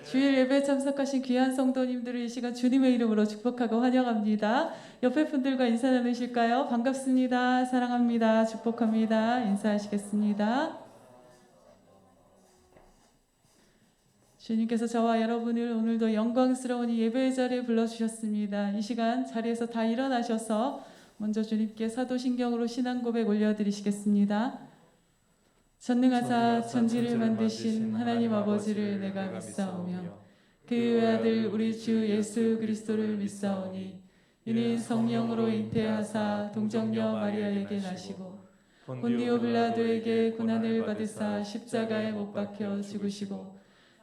주일 예배에 참석하신 귀한 성도님들을 이 시간 주님의 이름으로 축복하고 환영합니다. 옆에 분들과 인사 나누실까요? 반갑습니다. 사랑합니다. 축복합니다. 인사하시겠습니다. 주님께서 저와 여러분을 오늘도 영광스러운 이 예배의 자리에 불러주셨습니다. 이 시간 자리에서 다 일어나셔서 먼저 주님께 사도신경으로 신앙 고백 올려드리시겠습니다. 전능하사 천지를 만드신 하나님 아버지를 내가 믿사오며 그 외아들 우리 주 예수 그리스도를 믿사오니 이는 성령으로 잉태하사 동정녀 마리아에게 나시고 본디오 빌라도에게 고난을 받으사 십자가에 못 박혀 죽으시고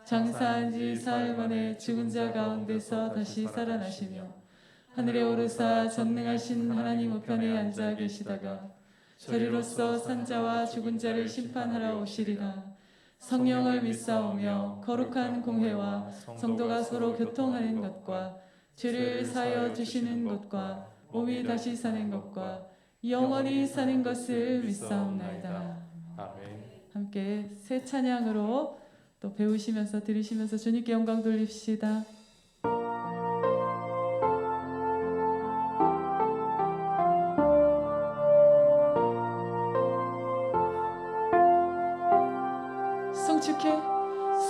장사한 지 사흘 만에 죽은 자 가운데서 다시 살아나시며 하늘에 오르사 전능하신 하나님 우편에 앉아 계시다가 저리로서 산자와 죽은 자를 심판하러 오시리라. 성령을 믿사오며 거룩한 공회와 성도가 서로 교통하는 것과 죄를 사하여 주시는 것과 몸이 다시 사는 것과 영원히 사는 것을 믿사옵나이다. 아멘. 함께 새 찬양으로 또 배우시면서 들으시면서 주님께 영광 돌립시다.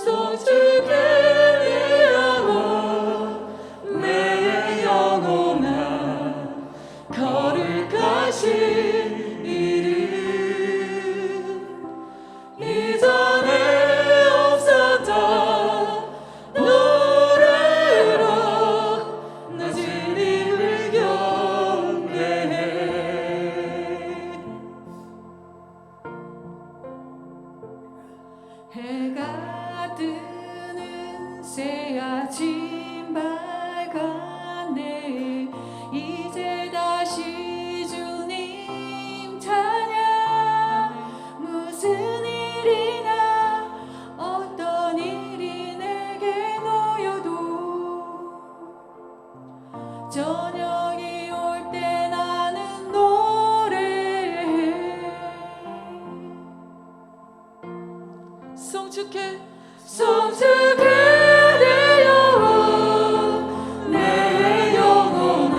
송축해 내 영혼 내 영혼아 거룩하신 이름 이전에 없었던 노래로 나 주님을 경배해. 해가 뜨는 새아침 밝은 내 이제 다시 주님 찬양. 무슨 일이나 어떤 일이 내게 놓여도 저녁이 올 때 나는 노래해. 송축해 내 영혼 내 영혼아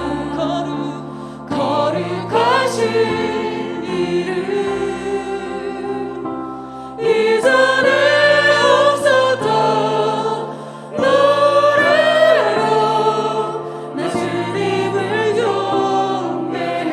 거룩하신 이름 이전에 없었던 노래로 나 주님을 경배해.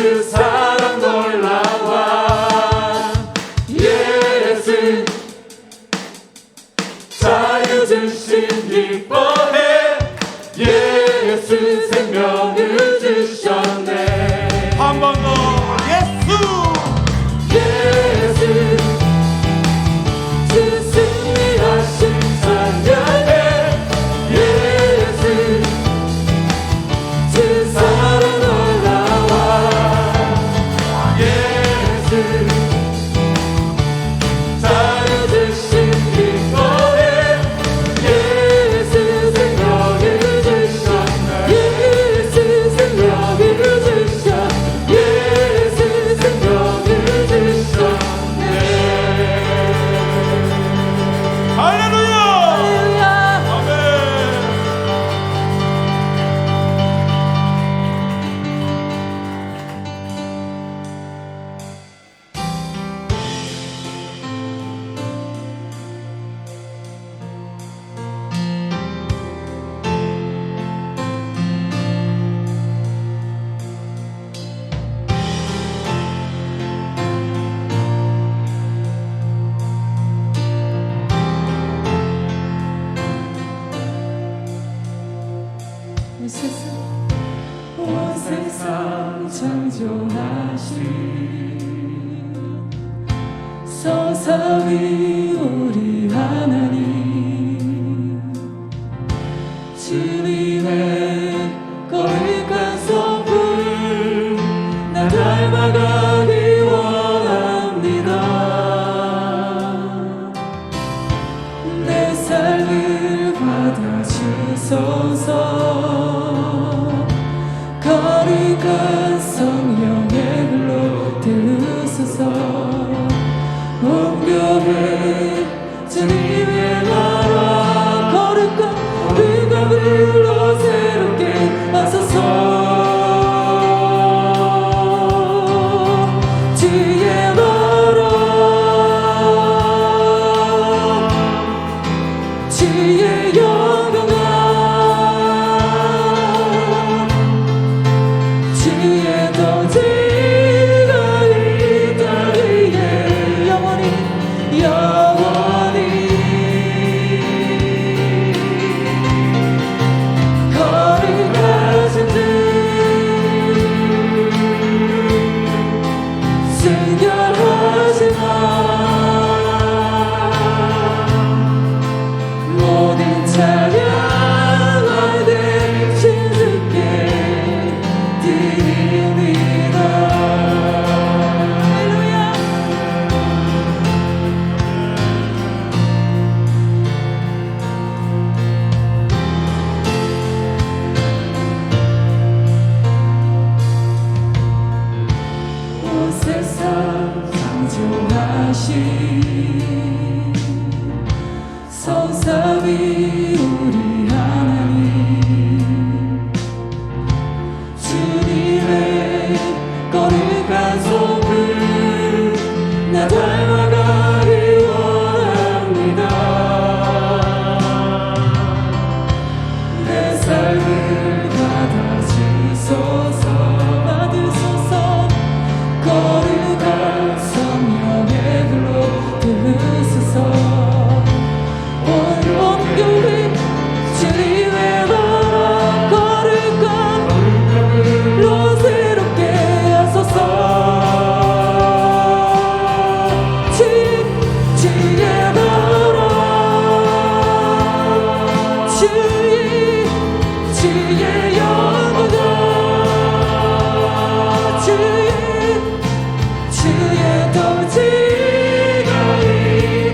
그 사랑 놀라와 예수 자유 주신 기뻐해 예수 생명을 주셨네. 한 번 더 예수 예수 주 승리하신 찬양해 예수 주 사랑 온 세상 창조하신 성삼위 우리 하나님 주님의 거룩한 성품 나 닮아가기 원합니다. 내 삶을 받아주소서. 거룩한 성령의 불로 태우소서. 온 교회 주님의 나라 거룩한 불로 새롭게 하소서. 주의 나라 주의 영광 주의 통치가 이 땅 위에 영원히 거룩하신 주 순결하신 나 모든 찬양과 대신 주께 드립니다. 할렐루야. 온 세상 창조하신 성삼위 우리 하나님 주님의 거룩한 성품 나 닮아가기 원합니다. 내 삶을 받아주소서. 거룩한 성령의 불로 태우소서. 온 교회 주님의 나라 거룩한 불로 새롭게 하소서. 주의 나라 주의 영광 주의 통치가 이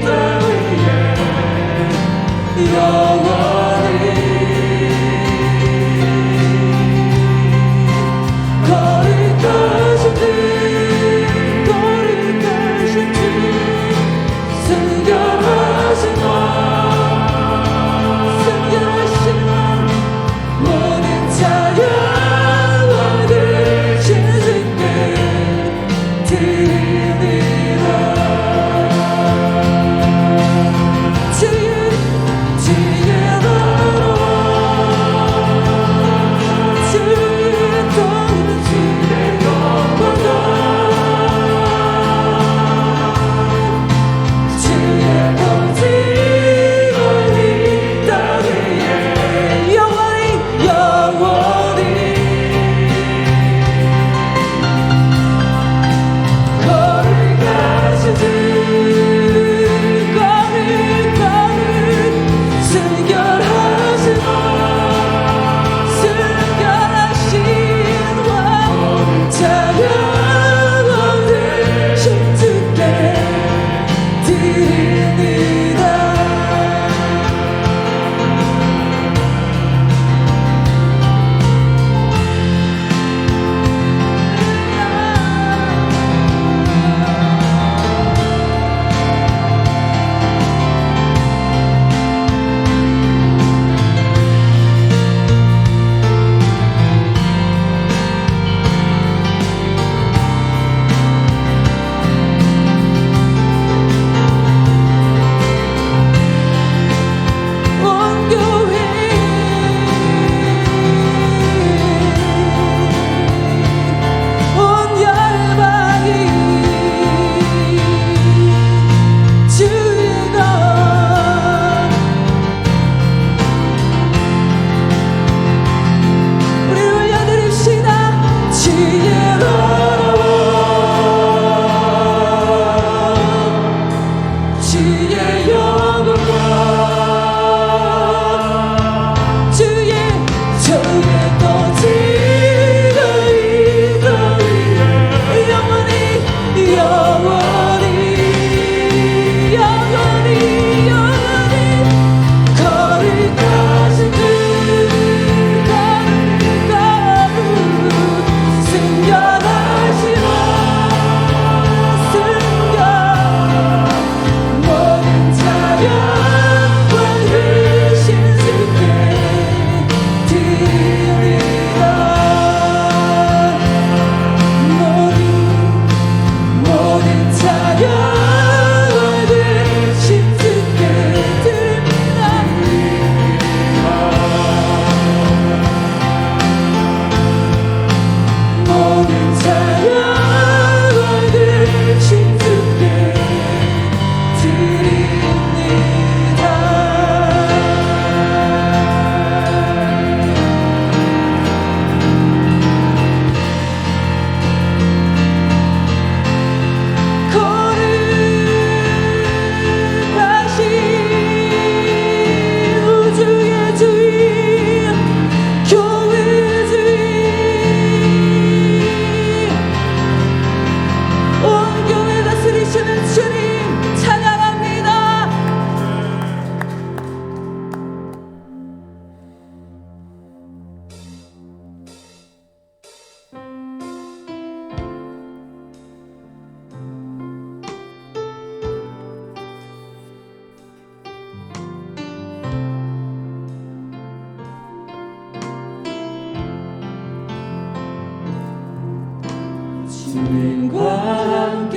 땅 위에 영원히 거룩하신 주 순결하신 나 순결하신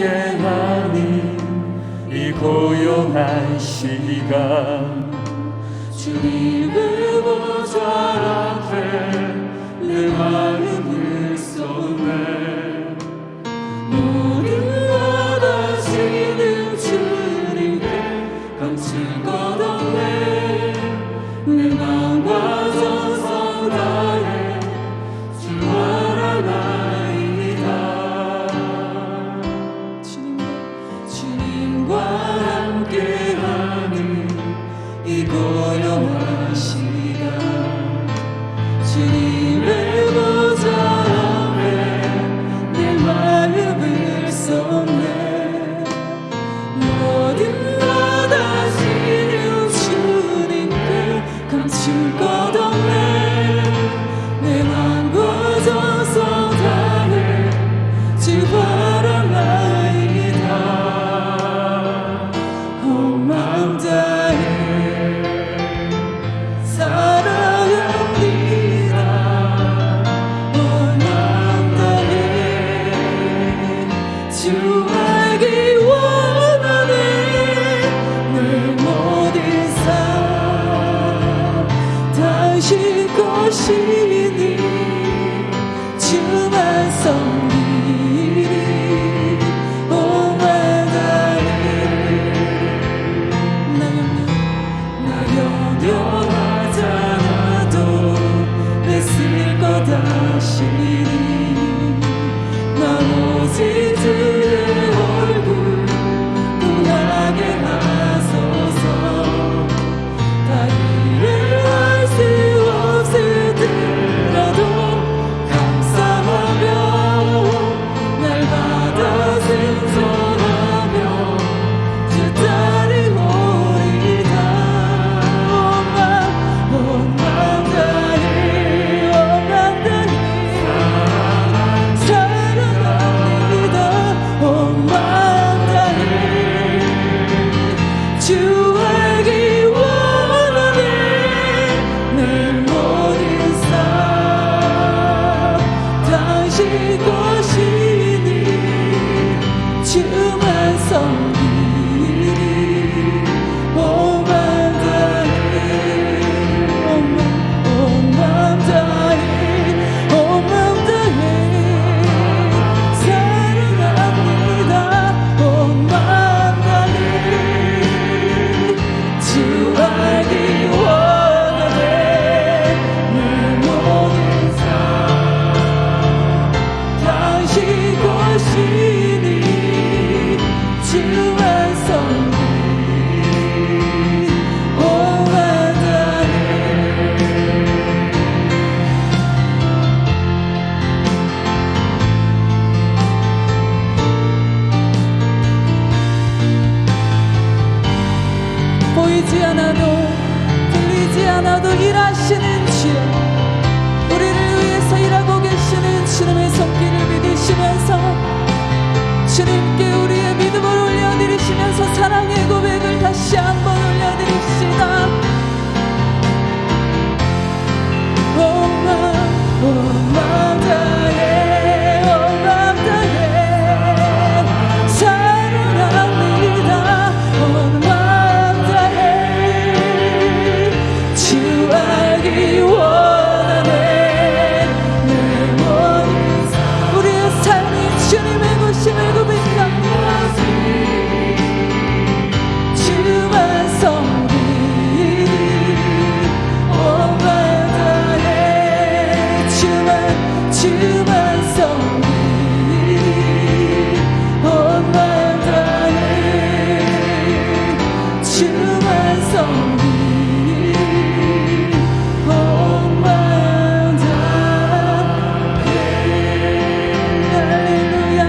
함께하는 이 고요한 시간 주님의 보좌 앞에 내 마음을 쏟네 모든 것 아시는 주님께 감출 것 없네 내 마음과 정성 다해 주 알아나이다 주님과 함께하는 이 고요한 시간 주님의 보좌 앞에 내 마음을 쏟네 모든 것 아시는 주님께 감출 것 없네 내 맘과 정성 다해 주 바라나이다 온 마음 다해 사랑합니다 온 마음 다해 주 알기 원하네 내 모든 삶 당신 것이니 주만 섬기리 온 마음 다해 나 연연하지 않아도 내 쓸 것 아시니 나 오직 주의 얼굴 분하게 하소서 다 이해할 수 없을 때라도 감사하며 날 받아 승천하며 주 따르오리다 온 마음 다해 온 마음 다해 사랑합니다 온 마음 다해 주 알기 원하네 내 모든 삶 당신 것이니 주만 섬기리 온 마음 다해 온 마음 다해 온 마음 다해 사랑합니다 온 마음 다해 주 알기 원하네 내 모든 삶 당신 것이니 주만 섬기리 온 마음 다해 보이지 않아도 들리지 않아도 일하시는 주 우리를 위해서 일하고 계시는 주님의 손길을 믿으시면서 주님께 우리의 믿음을 올려드리시면서 사랑의 고백을 다시 한번 올려드립시다 온 마음 다해 온 마음 다해 사랑합니다 온 마음 다해 주 알기 원하네 내 모든 삶 우리의 삶이 주님의 것임을 고백합니다 주만 섬기리 온 마음 다해 주만 섬기리 온 마음 다해 주만 섬기리 온 마음 다해 할렐루야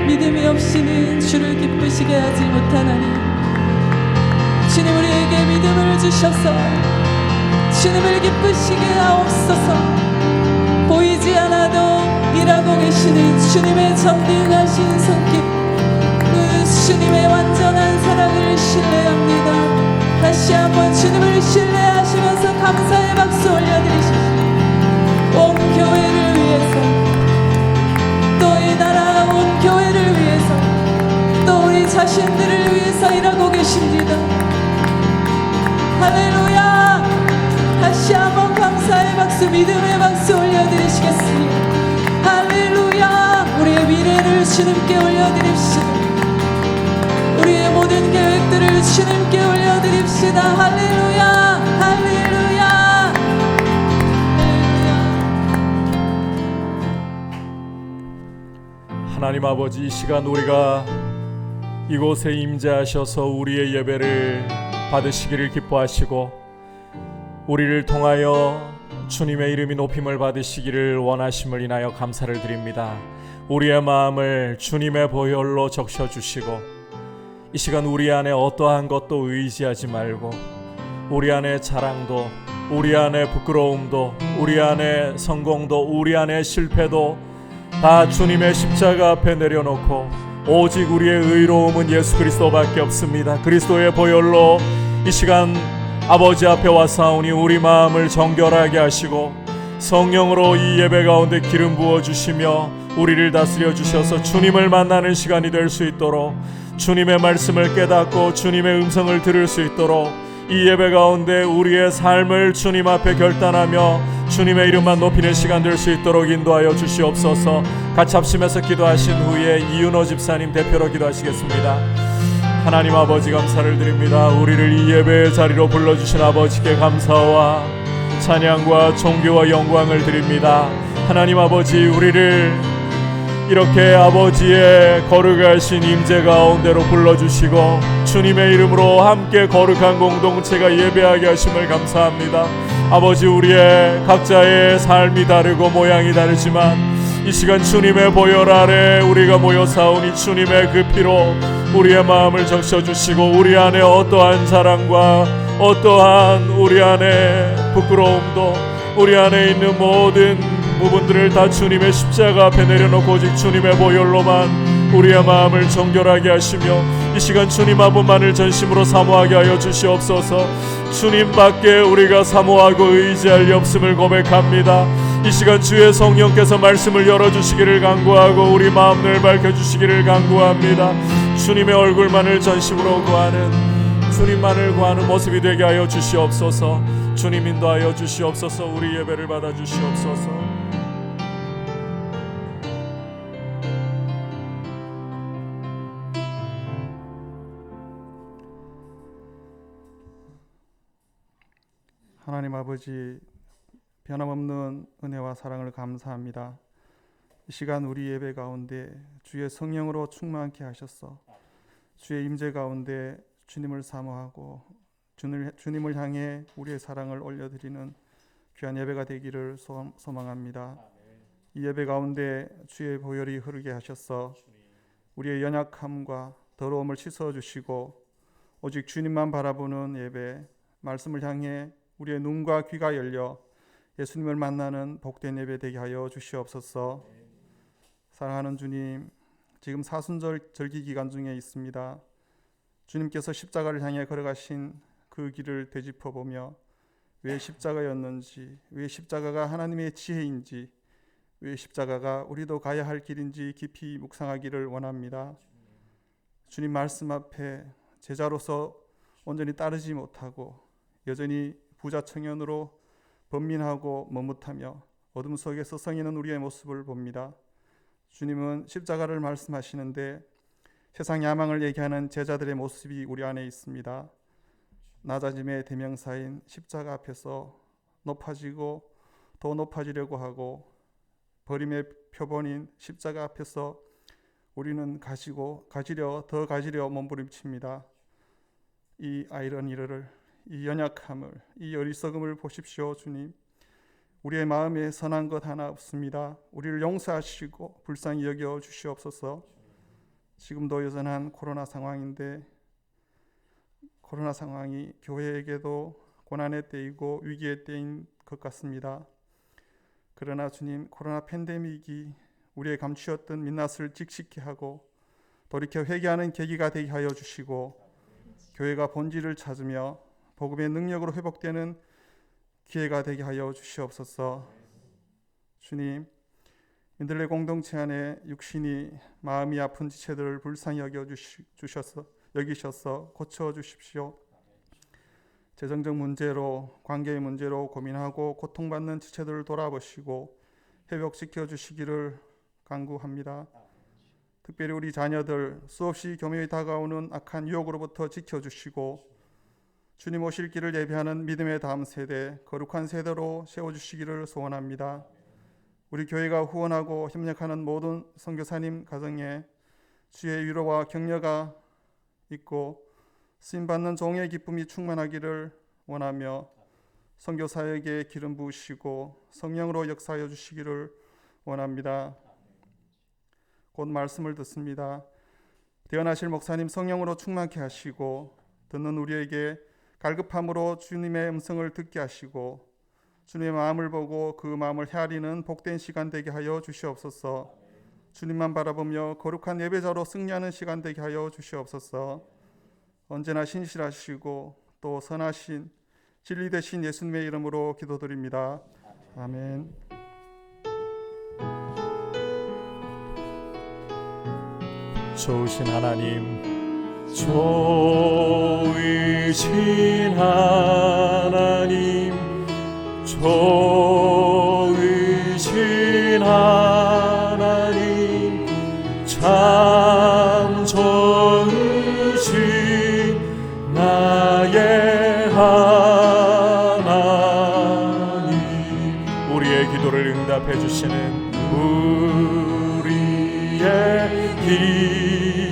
믿음이 없이는 주를 기쁘시게 하지 못하나니 주님 우리에게 믿음을 주셔서 주님을 기쁘시게 하옵소서 보이지 않아도 일하고 계시는 주님의 전능하신 손길 그 주님의 완전한 사랑을 신뢰합니다 다시 한번 주님을 신뢰하시면서 감사의 박수 올려드리십시오 온 교회를 위해서 또 이 나라 온 교회를 위해서 박수, 믿음의 박수 올려드리시겠습니다. 할렐루야. 우리의 미래를 주님께 올려드립시다. 우리의 모든 계획들을 주님께 올려드립시다. 할렐루야. 할렐루야. 하나님 아버지, 이 시간 우리가 이곳에 임재하셔서 우리의 예배를 받으시기를 기뻐하시고 우리를 통하여 주님의 이름이 높임을 받으시기를 원하심을 인하여 감사를 드립니다. 우리의 마음을 주님의 보혈로 적셔주시고 이 시간 우리 안에 어떠한 것도 의지하지 말고 우리 안에 자랑도, 우리 안에 부끄러움도, 우리 안에 성공도, 우리 안에 실패도 다 주님의 십자가 앞에 내려놓고 오직 우리의 의로움은 예수 그리스도밖에 없습니다. 그리스도의 보혈로 이 시간 아버지 앞에 와사오니 우리 마음을 정결하게 하시고 성령으로 이 예배 가운데 기름 부어주시며 우리를 다스려 주셔서 주님을 만나는 시간이 될 수 있도록, 주님의 말씀을 깨닫고 주님의 음성을 들을 수 있도록 이 예배 가운데 우리의 삶을 주님 앞에 결단하며 주님의 이름만 높이는 시간 될 수 있도록 인도하여 주시옵소서. 같이 합심해서 기도하신 후에 이윤호 집사님 대표로 기도하시겠습니다. 하나님 아버지, 감사를 드립니다. 우리를 이 예배의 자리로 불러주신 아버지께 감사와 찬양과 존귀와 영광을 드립니다. 하나님 아버지, 우리를 이렇게 아버지의 거룩하신 임재 가운데로 불러주시고 주님의 이름으로 함께 거룩한 공동체가 예배하게 하심을 감사합니다. 아버지, 우리의 각자의 삶이 다르고 모양이 다르지만 이 시간 주님의 보혈 아래 우리가 모여 사오니 주님의 그 피로 우리의 마음을 적셔주시고 우리 안에 어떠한 자랑과 어떠한 우리 안에 부끄러움도, 우리 안에 있는 모든 부분들을 다 주님의 십자가 앞에 내려놓고 오직 주님의 보혈로만 우리의 마음을 정결하게 하시며 이 시간 주님 한 분만을 전심으로 사모하게 하여 주시옵소서. 주님밖에 우리가 사모하고 의지할 리 없음을 고백합니다. 이 시간 주의 성령께서 말씀을 열어주시기를 간구하고 우리 마음을 밝혀주시기를 간구합니다. 주님의 얼굴만을 전심으로 구하는, 주님만을 구하는 모습이 되게 하여 주시옵소서. 주님 인도하여 주시옵소서. 우리 예배를 받아 주시옵소서. 하나님 아버지, 변함없는 은혜와 사랑을 감사합니다. 이 시간 우리 예배 가운데 주의 성령으로 충만케 하셔서 주의 임재 가운데 주님을 사모하고 주님을 향해 우리의 사랑을 올려드리는 귀한 예배가 되기를 소망합니다. 이 예배 가운데 주의 보혈이 흐르게 하셔서 우리의 연약함과 더러움을 씻어주시고 오직 주님만 바라보는 예배, 말씀을 향해 우리의 눈과 귀가 열려 예수님을 만나는 복된 예배 되게 하여 주시옵소서. 사랑하는 주님, 지금 사순절 절기 기간 중에 있습니다. 주님께서 십자가를 향해 걸어가신 그 길을 되짚어보며 왜 십자가였는지, 왜 십자가가 하나님의 지혜인지, 왜 십자가가 우리도 가야 할 길인지 깊이 묵상하기를 원합니다. 주님 말씀 앞에 제자로서 온전히 따르지 못하고 여전히 부자 청년으로 번민하고 머뭇하며 어둠 속에서 성이는 우리의 모습을 봅니다. 주님은 십자가를 말씀하시는데 세상 야망을 얘기하는 제자들의 모습이 우리 안에 있습니다. 낮아짐의 대명사인 십자가 앞에서 높아지고 더 높아지려고 하고 버림의 표본인 십자가 앞에서 우리는 더 가지려 몸부림칩니다. 이 아이러니를, 이 연약함을, 이 어리석음을 보십시오. 주님, 우리의 마음에 선한 것 하나 없습니다. 우리를 용서하시고 불쌍히 여겨 주시옵소서. 지금도 여전한 코로나 상황인데 코로나 상황이 교회에게도 고난의 때이고 위기의 때인 것 같습니다. 그러나 주님, 코로나 팬데믹이 우리의 감추었던 민낯을 직시케 하고 돌이켜 회개하는 계기가 되게 하여 주시고 교회가 본질을 찾으며 복음의 능력으로 회복되는 기회가 되게 하여 주시옵소서. 주님, 민들레 공동체 안에 육신이 마음이 아픈 지체들을 불쌍히 여기셔서 고쳐 주십시오. 재정적 문제로 관계의 문제로 고민하고 고통받는 지체들을 돌아보시고 회복시켜 주시기를 간구합니다. 특별히 우리 자녀들 수없이 교묘히 다가오는 악한 유혹으로부터 지켜주시고 주님 오실 길을 예비하는 믿음의 다음 세대, 거룩한 세대로 세워주시기를 소원합니다. 우리 교회가 후원하고 협력하는 모든 선교사님 가정에 주의 위로와 격려가 있고 쓰임받는 종의 기쁨이 충만하기를 원하며 선교사에게 기름 부으시고 성령으로 역사하여 주시기를 원합니다. 곧 말씀을 듣습니다. 대언하실 목사님 성령으로 충만케 하시고 듣는 우리에게 갈급함으로 주님의 음성을 듣게 하시고 주님의 마음을 보고 그 마음을 헤아리는 복된 시간 되게 하여 주시옵소서. 주님만 바라보며 거룩한 예배자로 승리하는 시간 되게 하여 주시옵소서. 언제나 신실하시고 또 선하신 진리 되신 예수님의 이름으로 기도드립니다. 아멘. 좋으신 하나님, 좋으신 하나님, 좋으신 하나님, 참 좋으신 나의 하나님. 우리의 기도를 응답해 주시는 우리의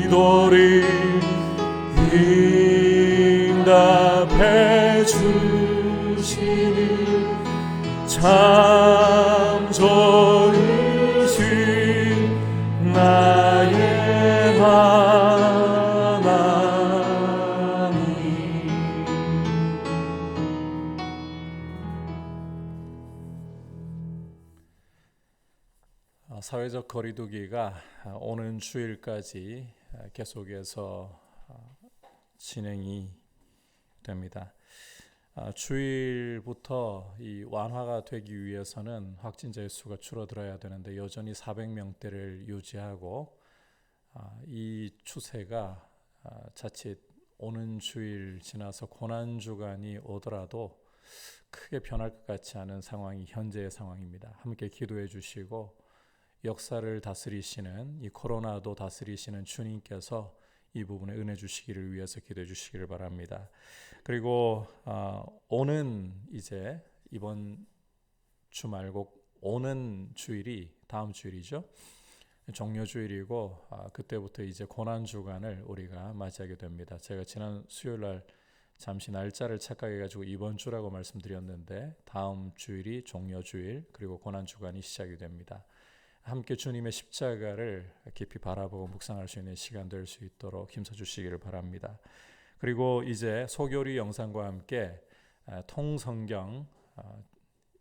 기도를 응답해 주시는 참 좋으신 나의 하나님. 사회적 거리두기가 오는 주일까지 계속해서 진행이 됩니다. 주일부터 이 완화가 되기 위해서는 확진자의 수가 줄어들어야 되는데 여전히 400명대를 유지하고 이 추세가 자칫 오는 주일 지나서 고난주간이 오더라도 크게 변할 것 같지 않은 상황이 현재의 상황입니다. 함께 기도해 주시고 역사를 다스리시는 이 코로나도 다스리시는 주님께서 이 부분에 은혜 주시기를 위해서 기도해 주시기를 바랍니다. 그리고 오는 이제 이번 주 말고 오는 주일이 다음 주일이죠. 종료주일이고 그때부터 이제 고난주간을 우리가 맞이하게 됩니다. 제가 지난 수요일날 잠시 날짜를 착각해가지고 이번 주라고 말씀드렸는데 다음 주일이 종료주일 그리고 고난주간이 시작이 됩니다. 함께 주님의 십자가를 깊이 바라보고 묵상할 수 있는 시간 될 수 있도록 힘써주시기를 바랍니다. 그리고 이제 소교리 영상과 함께 통성경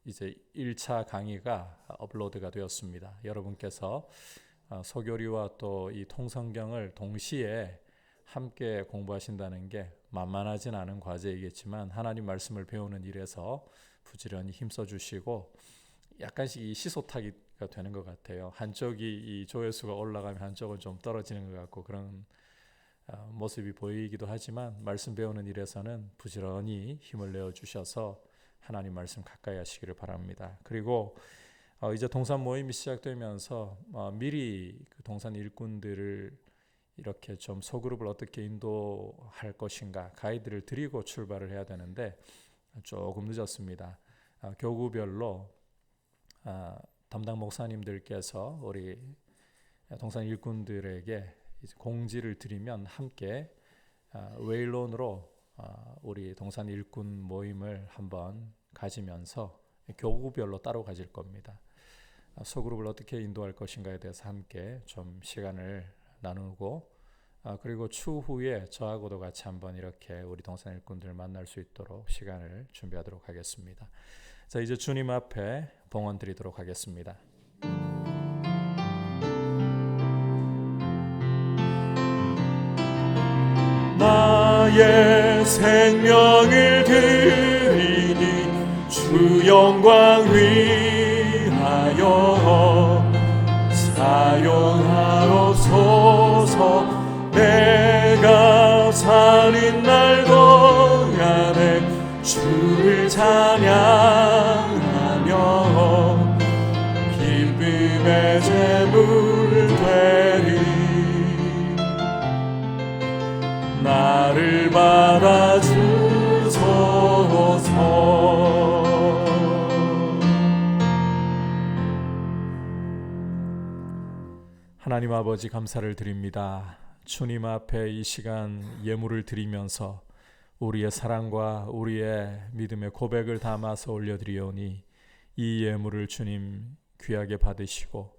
이제 1차 강의가 업로드가 되었습니다. 여러분께서 소교리와 또 이 통성경을 동시에 함께 공부하신다는 게 만만하진 않은 과제이겠지만 하나님 말씀을 배우는 일에서 부지런히 힘써주시고 약간씩 이 시소타기가 되는 것 같아요. 한쪽이 이 조회수가 올라가면 한쪽은 좀 떨어지는 것 같고 그런 모습이 보이기도 하지만 말씀 배우는 일에서는 부지런히 힘을 내어 주셔서 하나님 말씀 가까이 하시기를 바랍니다. 그리고 이제 동산 모임이 시작되면서 미리 그 동산 일꾼들을 이렇게 좀 소그룹을 어떻게 인도할 것인가 가이드를 드리고 출발을 해야 되는데 조금 늦었습니다. 교구별로 담당 목사님들께서 우리 동산 일꾼들에게 이제 공지를 드리면 함께 웨일론으로 우리 동산 일꾼 모임을 한번 가지면서 교구별로 따로 가질 겁니다. 소그룹을 어떻게 인도할 것인가에 대해서 함께 좀 시간을 나누고 그리고 추후에 저하고도 같이 한번 이렇게 우리 동산 일꾼들 만날 수 있도록 시간을 준비하도록 하겠습니다. 자, 이제 주님 앞에 봉헌 드리도록 하겠습니다. 나의 생명을 드리니 주 영광 위하여 사용하옵소서. 내가 사는 날 동안에 주를 찬양하며 기쁨의 제물 되리. 나를 받아주소서. 하나님 아버지 감사를 드립니다. 주님 앞에 이 시간 예물을 드리면서 우리의 사랑과 우리의 믿음의 고백을 담아서 올려드리오니 이 예물을 주님 귀하게 받으시고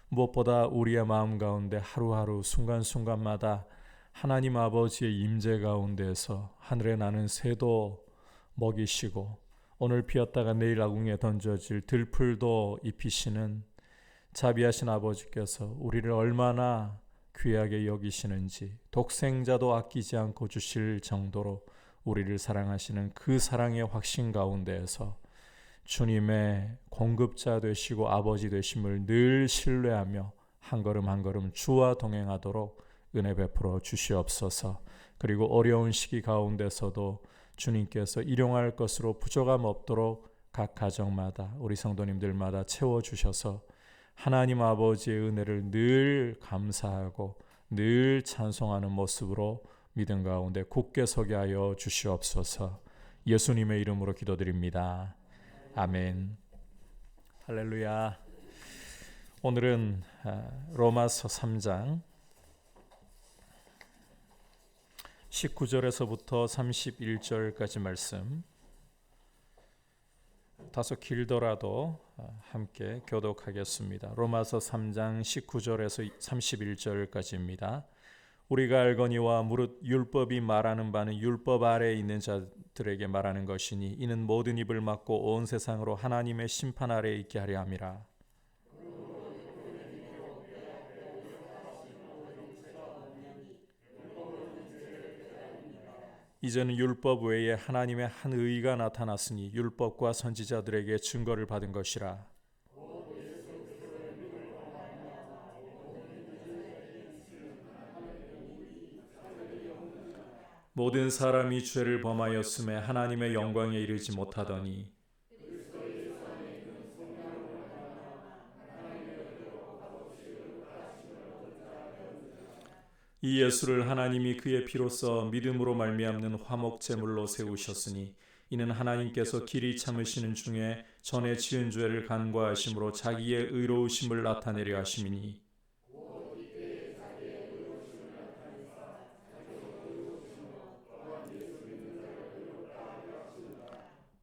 무엇보다 우리의 마음 가운데 하루하루 순간순간마다 하나님 아버지의 임재 가운데에서 하늘에 나는 새도 먹이시고 오늘 피었다가 내일 아궁이에 던져질 들풀도 입히시는 자비하신 아버지께서 우리를 얼마나 귀하게 여기시는지 독생자도 아끼지 않고 주실 정도로 우리를 사랑하시는 그 사랑의 확신 가운데에서 주님의 공급자 되시고 아버지 되심을 늘 신뢰하며 한 걸음 한 걸음 주와 동행하도록 은혜 베풀어 주시옵소서. 그리고 어려운 시기 가운데서도 주님께서 일용할 것으로 부족함 없도록 각 가정마다 우리 성도님들마다 채워주셔서 하나님 아버지의 은혜를 늘 감사하고 늘 찬송하는 모습으로 믿음 가운데 굳게 서게 하여 주시옵소서. 예수님의 이름으로 기도드립니다. 아멘. 할렐루야. 오늘은 로마서 3장 19절에서부터 31절까지 말씀, 다소 길더라도 함께 교독하겠습니다. 로마서 3장 19절에서 31절까지입니다. 우리가 알거니와 무릇 율법이 말하는 바는 율법 아래에 있는 자들에게 말하는 것이니 이는 모든 입을 막고 온 세상으로 하나님의 심판 아래에 있게 하려 함이라. 이제는 율법 외에 하나님의 한 의가 나타났으니 율법과 선지자들에게 증거를 받은 것이라. 모든 사람이 죄를 범하였음에 하나님의 영광에 이르지 못하더니 이 예수를 하나님이 그의 피로써 믿음으로 말미암는 화목 제물로 세우셨으니 이는 하나님께서 길이 참으시는 중에 전에 지은 죄를 간과하심으로 자기의 의로우심을 나타내려 하심이니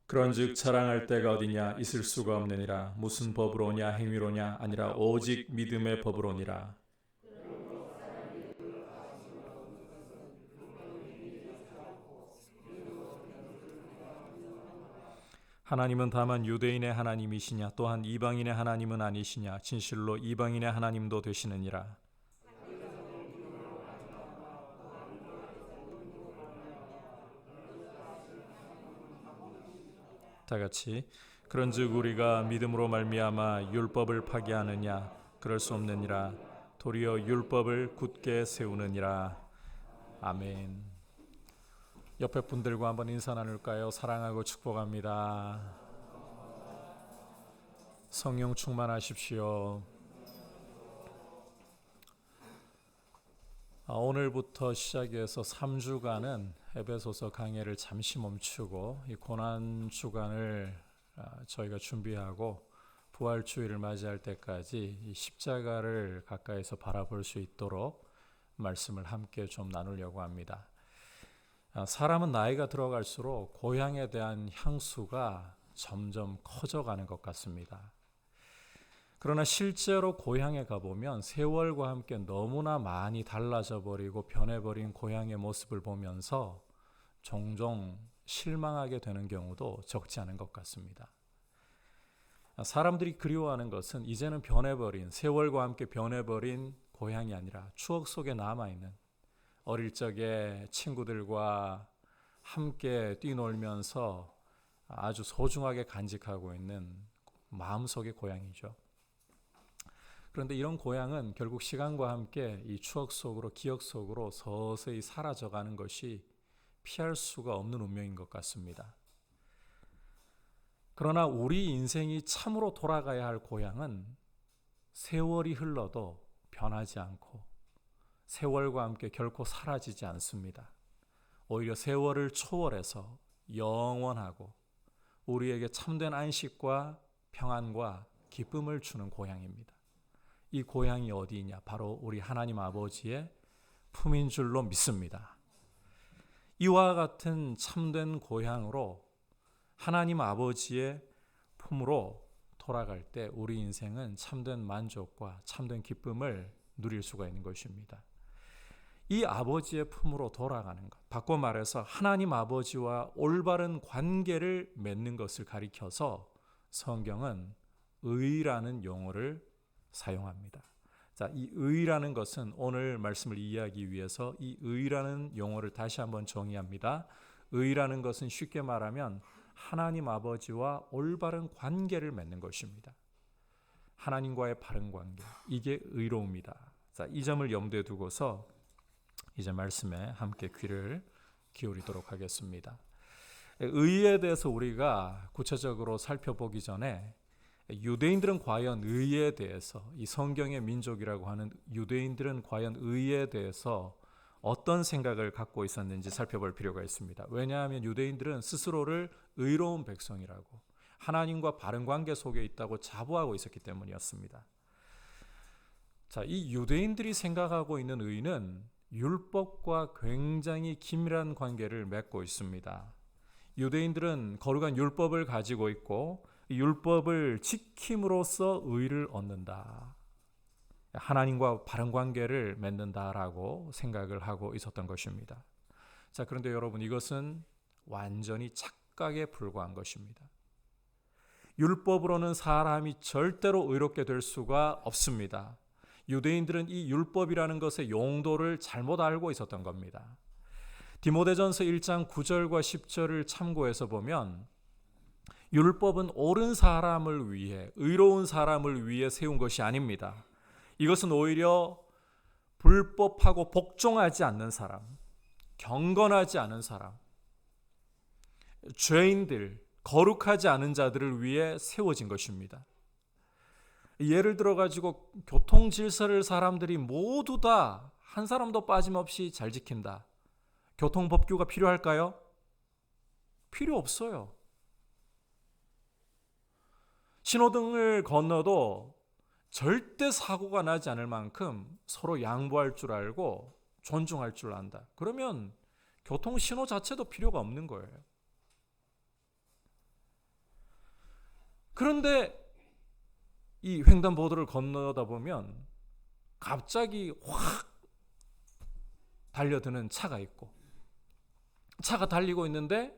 그런즉 자랑할 때가 어디냐? 있을 수가 없느니라. 무슨 법으로냐? 행위로냐? 아니라 오직 믿음의 법으로니라. 하나님은 다만 유대인의 하나님이시냐? 또한 이방인의 하나님은 아니시냐? 진실로 이방인의 하나님도 되시느니라. 다같이 그런즉 우리가 믿음으로 말미암아 율법을 파기하느냐? 그럴 수 없느니라. 도리어 율법을 굳게 세우느니라. 아멘. 옆에 분들과 한번 인사 나눌까요? 사랑하고 축복합니다. 성령 충만하십시오. 오늘부터 시작해서 3주간은 에베소서 강해를 잠시 멈추고 이 고난 주간을 저희가 준비하고 부활주일을 맞이할 때까지 이 십자가를 가까이서 바라볼 수 있도록 말씀을 함께 좀 나누려고 합니다. 사람은 나이가 들어갈수록 고향에 대한 향수가 점점 커져가는 것 같습니다. 그러나 실제로 고향에 가보면 세월과 함께 너무나 많이 달라져 버리고 변해버린 고향의 모습을 보면서 종종 실망하게 되는 경우도 적지 않은 것 같습니다. 사람들이 그리워하는 것은 이제는 변해버린, 세월과 함께 변해버린 고향이 아니라 추억 속에 남아있는 어릴 적에 친구들과 함께 뛰놀면서 아주 소중하게 간직하고 있는 마음속의 고향이죠. 그런데 이런 고향은 결국 시간과 함께 이 추억 속으로, 기억 속으로 서서히 사라져가는 것이 피할 수가 없는 운명인 것 같습니다. 그러나 우리 인생이 참으로 돌아가야 할 고향은 세월이 흘러도 변하지 않고 세월과 함께 결코 사라지지 않습니다. 오히려 세월을 초월해서 영원하고 우리에게 참된 안식과 평안과 기쁨을 주는 고향입니다. 이 고향이 어디이냐? 바로 우리 하나님 아버지의 품인 줄로 믿습니다. 이와 같은 참된 고향으로 하나님 아버지의 품으로 돌아갈 때 우리 인생은 참된 만족과 참된 기쁨을 누릴 수가 있는 것입니다. 이 아버지의 품으로 돌아가는 것, 바꿔 말해서 하나님 아버지와 올바른 관계를 맺는 것을 가리켜서 성경은 의라는 용어를 사용합니다. 자, 이 의라는 것은 오늘 말씀을 이해하기 위해서 이 의라는 용어를 다시 한번 정의합니다. 의라는 것은 쉽게 말하면 하나님 아버지와 올바른 관계를 맺는 것입니다. 하나님과의 바른 관계, 이게 의로움이다. 자, 이 점을 염두에 두고서 이제 말씀에 함께 귀를 기울이도록 하겠습니다. 의에 대해서 우리가 구체적으로 살펴보기 전에 유대인들은 과연 의에 대해서, 이 성경의 민족이라고 하는 유대인들은 과연 의에 대해서 어떤 생각을 갖고 있었는지 살펴볼 필요가 있습니다. 왜냐하면 유대인들은 스스로를 의로운 백성이라고, 하나님과 바른 관계 속에 있다고 자부하고 있었기 때문이었습니다. 자, 이 유대인들이 생각하고 있는 의는 율법과 굉장히 긴밀한 관계를 맺고 있습니다. 유대인들은 거룩한 율법을 가지고 있고 이 율법을 지킴으로써 의를 얻는다, 하나님과 바른 관계를 맺는다라고 생각을 하고 있었던 것입니다. 자, 그런데 여러분, 이것은 완전히 착각에 불과한 것입니다. 율법으로는 사람이 절대로 의롭게 될 수가 없습니다. 유대인들은 이 율법이라는 것의 용도를 잘못 알고 있었던 겁니다. 디모데전서 1장 9절과 10절을 참고해서 보면 율법은 옳은 사람을 위해, 의로운 사람을 위해 세운 것이 아닙니다. 이것은 오히려 불법하고 복종하지 않는 사람, 경건하지 않은 사람, 죄인들, 거룩하지 않은 자들을 위해 세워진 것입니다. 예를 들어 가지고 교통 질서를 사람들이 모두 다 한 사람도 빠짐없이 잘 지킨다. 교통 법규가 필요할까요? 필요 없어요. 신호등을 건너도 절대 사고가 나지 않을 만큼 서로 양보할 줄 알고 존중할 줄 안다. 그러면 교통 신호 자체도 필요가 없는 거예요. 그런데 이 횡단보도를 건너다 보면 갑자기 확 달려드는 차가 있고, 차가 달리고 있는데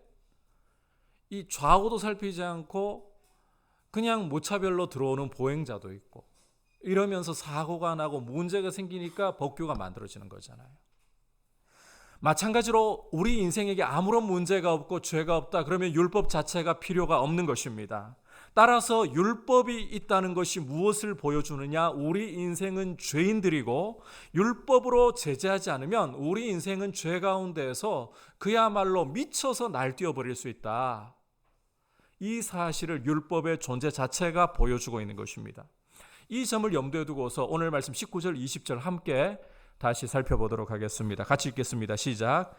이 좌우도 살피지 않고 그냥 무차별로 들어오는 보행자도 있고, 이러면서 사고가 나고 문제가 생기니까 법규가 만들어지는 거잖아요. 마찬가지로 우리 인생에게 아무런 문제가 없고 죄가 없다, 그러면 율법 자체가 필요가 없는 것입니다. 따라서 율법이 있다는 것이 무엇을 보여주느냐? 우리 인생은 죄인들이고 율법으로 제재하지 않으면 우리 인생은 죄 가운데에서 그야말로 미쳐서 날뛰어버릴 수 있다. 이 사실을 율법의 존재 자체가 보여주고 있는 것입니다. 이 점을 염두에 두고서 오늘 말씀 19절 20절 함께 다시 살펴보도록 하겠습니다. 같이 읽겠습니다. 시작.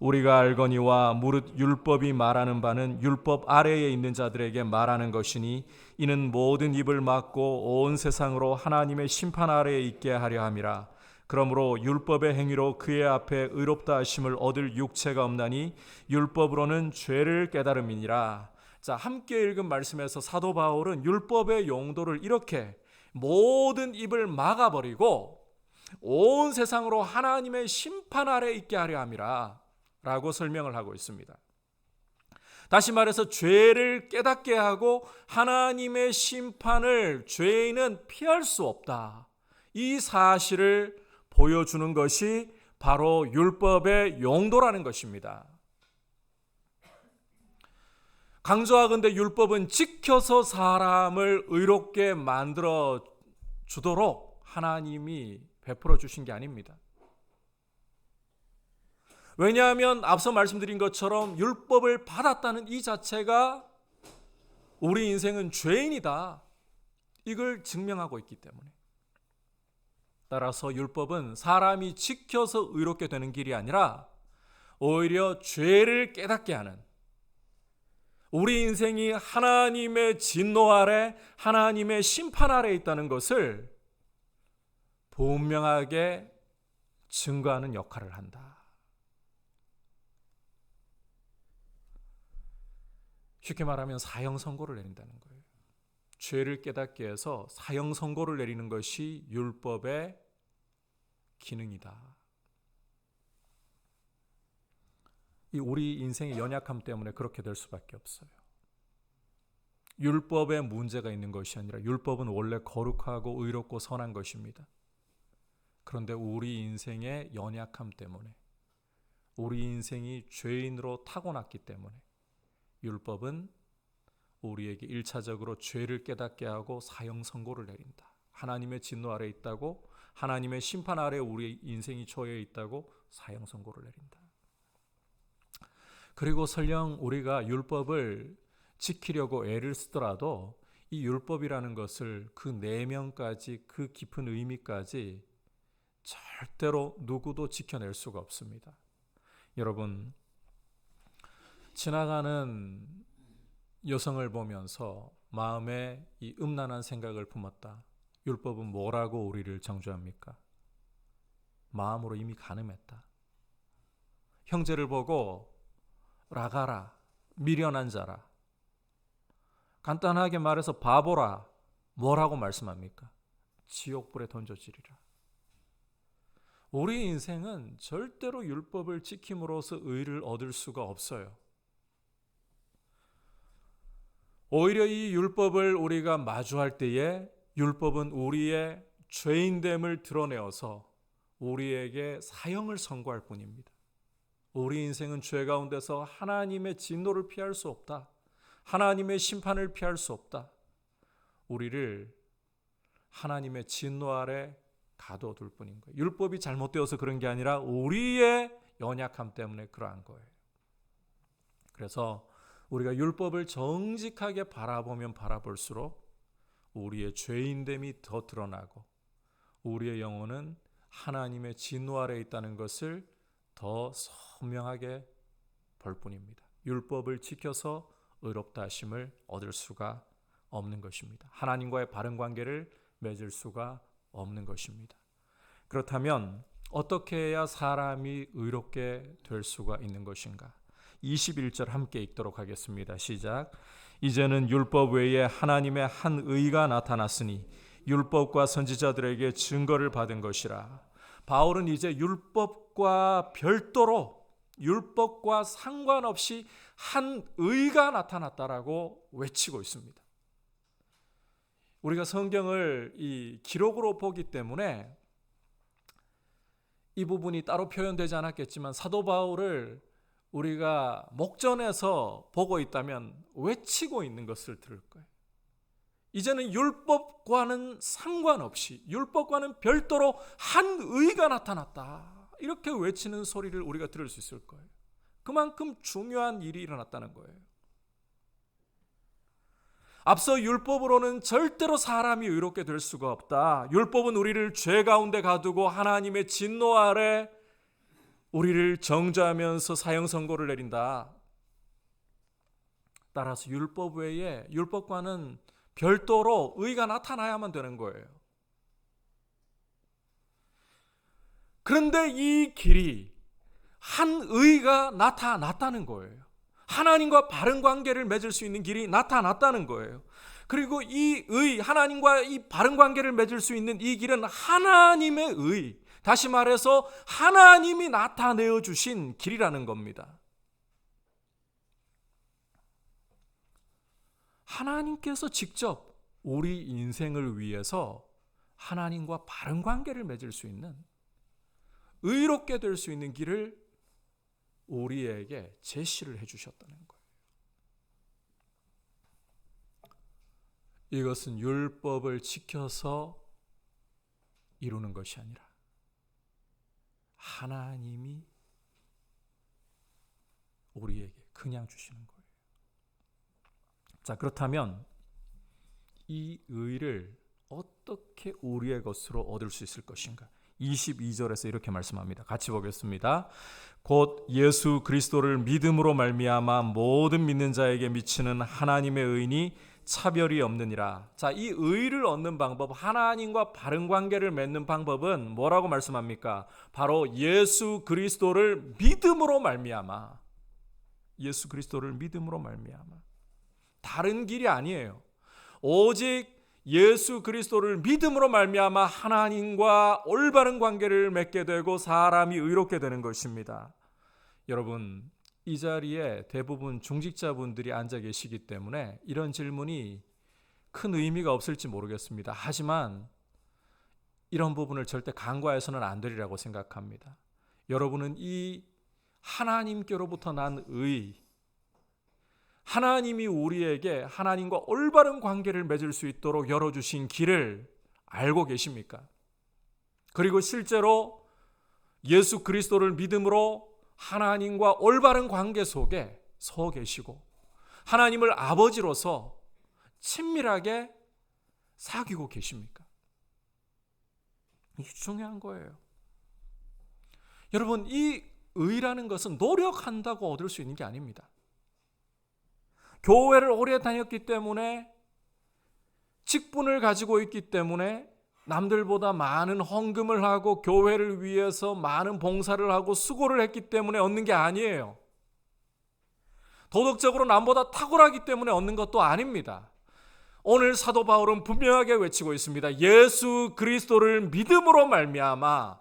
우리가 알거니와 무릇 율법이 말하는 바는 율법 아래에 있는 자들에게 말하는 것이니 이는 모든 입을 막고 온 세상으로 하나님의 심판 아래에 있게 하려 함이라. 그러므로 율법의 행위로 그의 앞에 의롭다 하심을 얻을 육체가 없나니 율법으로는 죄를 깨달음이니라. 자, 함께 읽은 말씀에서 사도 바울은 율법의 용도를 이렇게 모든 입을 막아버리고 온 세상으로 하나님의 심판 아래 있게 하려 함이라 라고 설명을 하고 있습니다. 다시 말해서 죄를 깨닫게 하고 하나님의 심판을 죄인은 피할 수 없다, 이 사실을 보여주는 것이 바로 율법의 용도라는 것입니다. 강조하건대 율법은 지켜서 사람을 의롭게 만들어 주도록 하나님이 베풀어 주신 게 아닙니다. 왜냐하면 앞서 말씀드린 것처럼 율법을 받았다는 이 자체가 우리 인생은 죄인이다. 이걸 증명하고 있기 때문에. 따라서 율법은 사람이 지켜서 의롭게 되는 길이 아니라 오히려 죄를 깨닫게 하는, 우리 인생이 하나님의 진노 아래, 하나님의 심판 아래 있다는 것을 분명하게 증거하는 역할을 한다. 쉽게 말하면 사형 선고를 내린다는 거예요. 죄를 깨닫게 해서 사형 선고를 내리는 것이 율법의 기능이다. 이 우리 인생의 연약함 때문에 그렇게 될 수밖에 없어요. 율법에 문제가 있는 것이 아니라 율법은 원래 거룩하고 의롭고 선한 것입니다. 그런데 우리 인생의 연약함 때문에, 우리 인생이 죄인으로 타고났기 때문에 율법은 우리에게 1차적으로 죄를 깨닫게 하고 사형 선고를 내린다. 하나님의 진노 아래 있다고, 하나님의 심판 아래 우리 인생이 처해 있다고 사형 선고를 내린다. 그리고 설령 우리가 율법을 지키려고 애를 쓰더라도 이 율법이라는 것을 그 내면까지, 그 깊은 의미까지 절대로 누구도 지켜낼 수가 없습니다. 여러분, 지나가는 여성을 보면서 마음에 이 음란한 생각을 품었다. 율법은 뭐라고 우리를 정죄합니까? 마음으로 이미 간음했다. 형제를 보고 라가라, 미련한 자라, 간단하게 말해서 바보라, 뭐라고 말씀합니까? 지옥불에 던져지리라. 우리 인생은 절대로 율법을 지킴으로써 의를 얻을 수가 없어요. 오히려 이 율법을 우리가 마주할 때에 율법은 우리의 죄인됨을 드러내어서 우리에게 사형을 선고할 뿐입니다. 우리 인생은 죄 가운데서 하나님의 진노를 피할 수 없다. 하나님의 심판을 피할 수 없다. 우리를 하나님의 진노 아래 가둬둘 뿐인 거예요. 율법이 잘못되어서 그런 게 아니라 우리의 연약함 때문에 그러한 거예요. 그래서 우리가 율법을 정직하게 바라보면 바라볼수록 우리의 죄인됨이 더 드러나고 우리의 영혼은 하나님의 진노 아래 있다는 것을 더 선명하게 볼 뿐입니다. 율법을 지켜서 의롭다 하심을 얻을 수가 없는 것입니다. 하나님과의 바른 관계를 맺을 수가 없는 것입니다. 그렇다면 어떻게 해야 사람이 의롭게 될 수가 있는 것인가? 21절 함께 읽도록 하겠습니다. 시작. 이제는 율법 외에 하나님의 한 의가 나타났으니 율법과 선지자들에게 증거를 받은 것이라. 바울은 이제 율법과 별도로, 율법과 상관없이 한 의가 나타났다라고 외치고 있습니다. 우리가 성경을 이 기록으로 보기 때문에 이 부분이 따로 표현되지 않았겠지만 사도 바울을 우리가 목전에서 보고 있다면 외치고 있는 것을 들을 거예요. 이제는 율법과는 상관없이, 율법과는 별도로 한 의가 나타났다. 이렇게 외치는 소리를 우리가 들을 수 있을 거예요. 그만큼 중요한 일이 일어났다는 거예요. 앞서 율법으로는 절대로 사람이 의롭게 될 수가 없다. 율법은 우리를 죄 가운데 가두고 하나님의 진노 아래 우리를 정죄하면서 사형 선고를 내린다. 따라서 율법 외에, 율법과는 별도로 의가 나타나야만 되는 거예요. 그런데 이 길이 한 의가 나타났다는 거예요. 하나님과 바른 관계를 맺을 수 있는 길이 나타났다는 거예요. 그리고 이 의, 하나님과 이 바른 관계를 맺을 수 있는 이 길은 하나님의 의, 다시 말해서 하나님이 나타내어 주신 길이라는 겁니다. 하나님께서 직접 우리 인생을 위해서 하나님과 바른 관계를 맺을 수 있는, 의롭게 될 수 있는 길을 우리에게 제시를 해주셨다는 거예요. 이것은 율법을 지켜서 이루는 것이 아니라 하나님이 우리에게 그냥 주시는 거예요. 자, 그렇다면 이 의를 어떻게 우리의 것으로 얻을 수 있을 것인가? 22절에서 이렇게 말씀합니다. 같이 보겠습니다. 곧 예수 그리스도를 믿음으로 말미암아 모든 믿는 자에게 미치는 하나님의 의인이 차별이 없느니라. 자, 이 의를 얻는 방법, 하나님과 바른 관계를 맺는 방법은 뭐라고 말씀합니까? 바로 예수 그리스도를 믿음으로 말미암아. 예수 그리스도를 믿음으로 말미암아. 다른 길이 아니에요. 오직 예수 그리스도를 믿음으로 말미암아 하나님과 올바른 관계를 맺게 되고 사람이 의롭게 되는 것입니다. 여러분, 이 자리에 대부분 중직자분들이 앉아 계시기 때문에 이런 질문이 큰 의미가 없을지 모르겠습니다. 하지만 이런 부분을 절대 간과해서는 안 되리라고 생각합니다. 여러분은 이 하나님께로부터 난 의, 하나님이 우리에게 하나님과 올바른 관계를 맺을 수 있도록 열어주신 길을 알고 계십니까? 그리고 실제로 예수 그리스도를 믿음으로 하나님과 올바른 관계 속에 서 계시고 하나님을 아버지로서 친밀하게 사귀고 계십니까? 이게 중요한 거예요. 여러분, 이 의라는 것은 노력한다고 얻을 수 있는 게 아닙니다. 교회를 오래 다녔기 때문에, 직분을 가지고 있기 때문에, 남들보다 많은 헌금을 하고 교회를 위해서 많은 봉사를 하고 수고를 했기 때문에 얻는 게 아니에요. 도덕적으로 남보다 탁월하기 때문에 얻는 것도 아닙니다. 오늘 사도 바울은 분명하게 외치고 있습니다. 예수 그리스도를 믿음으로 말미암아,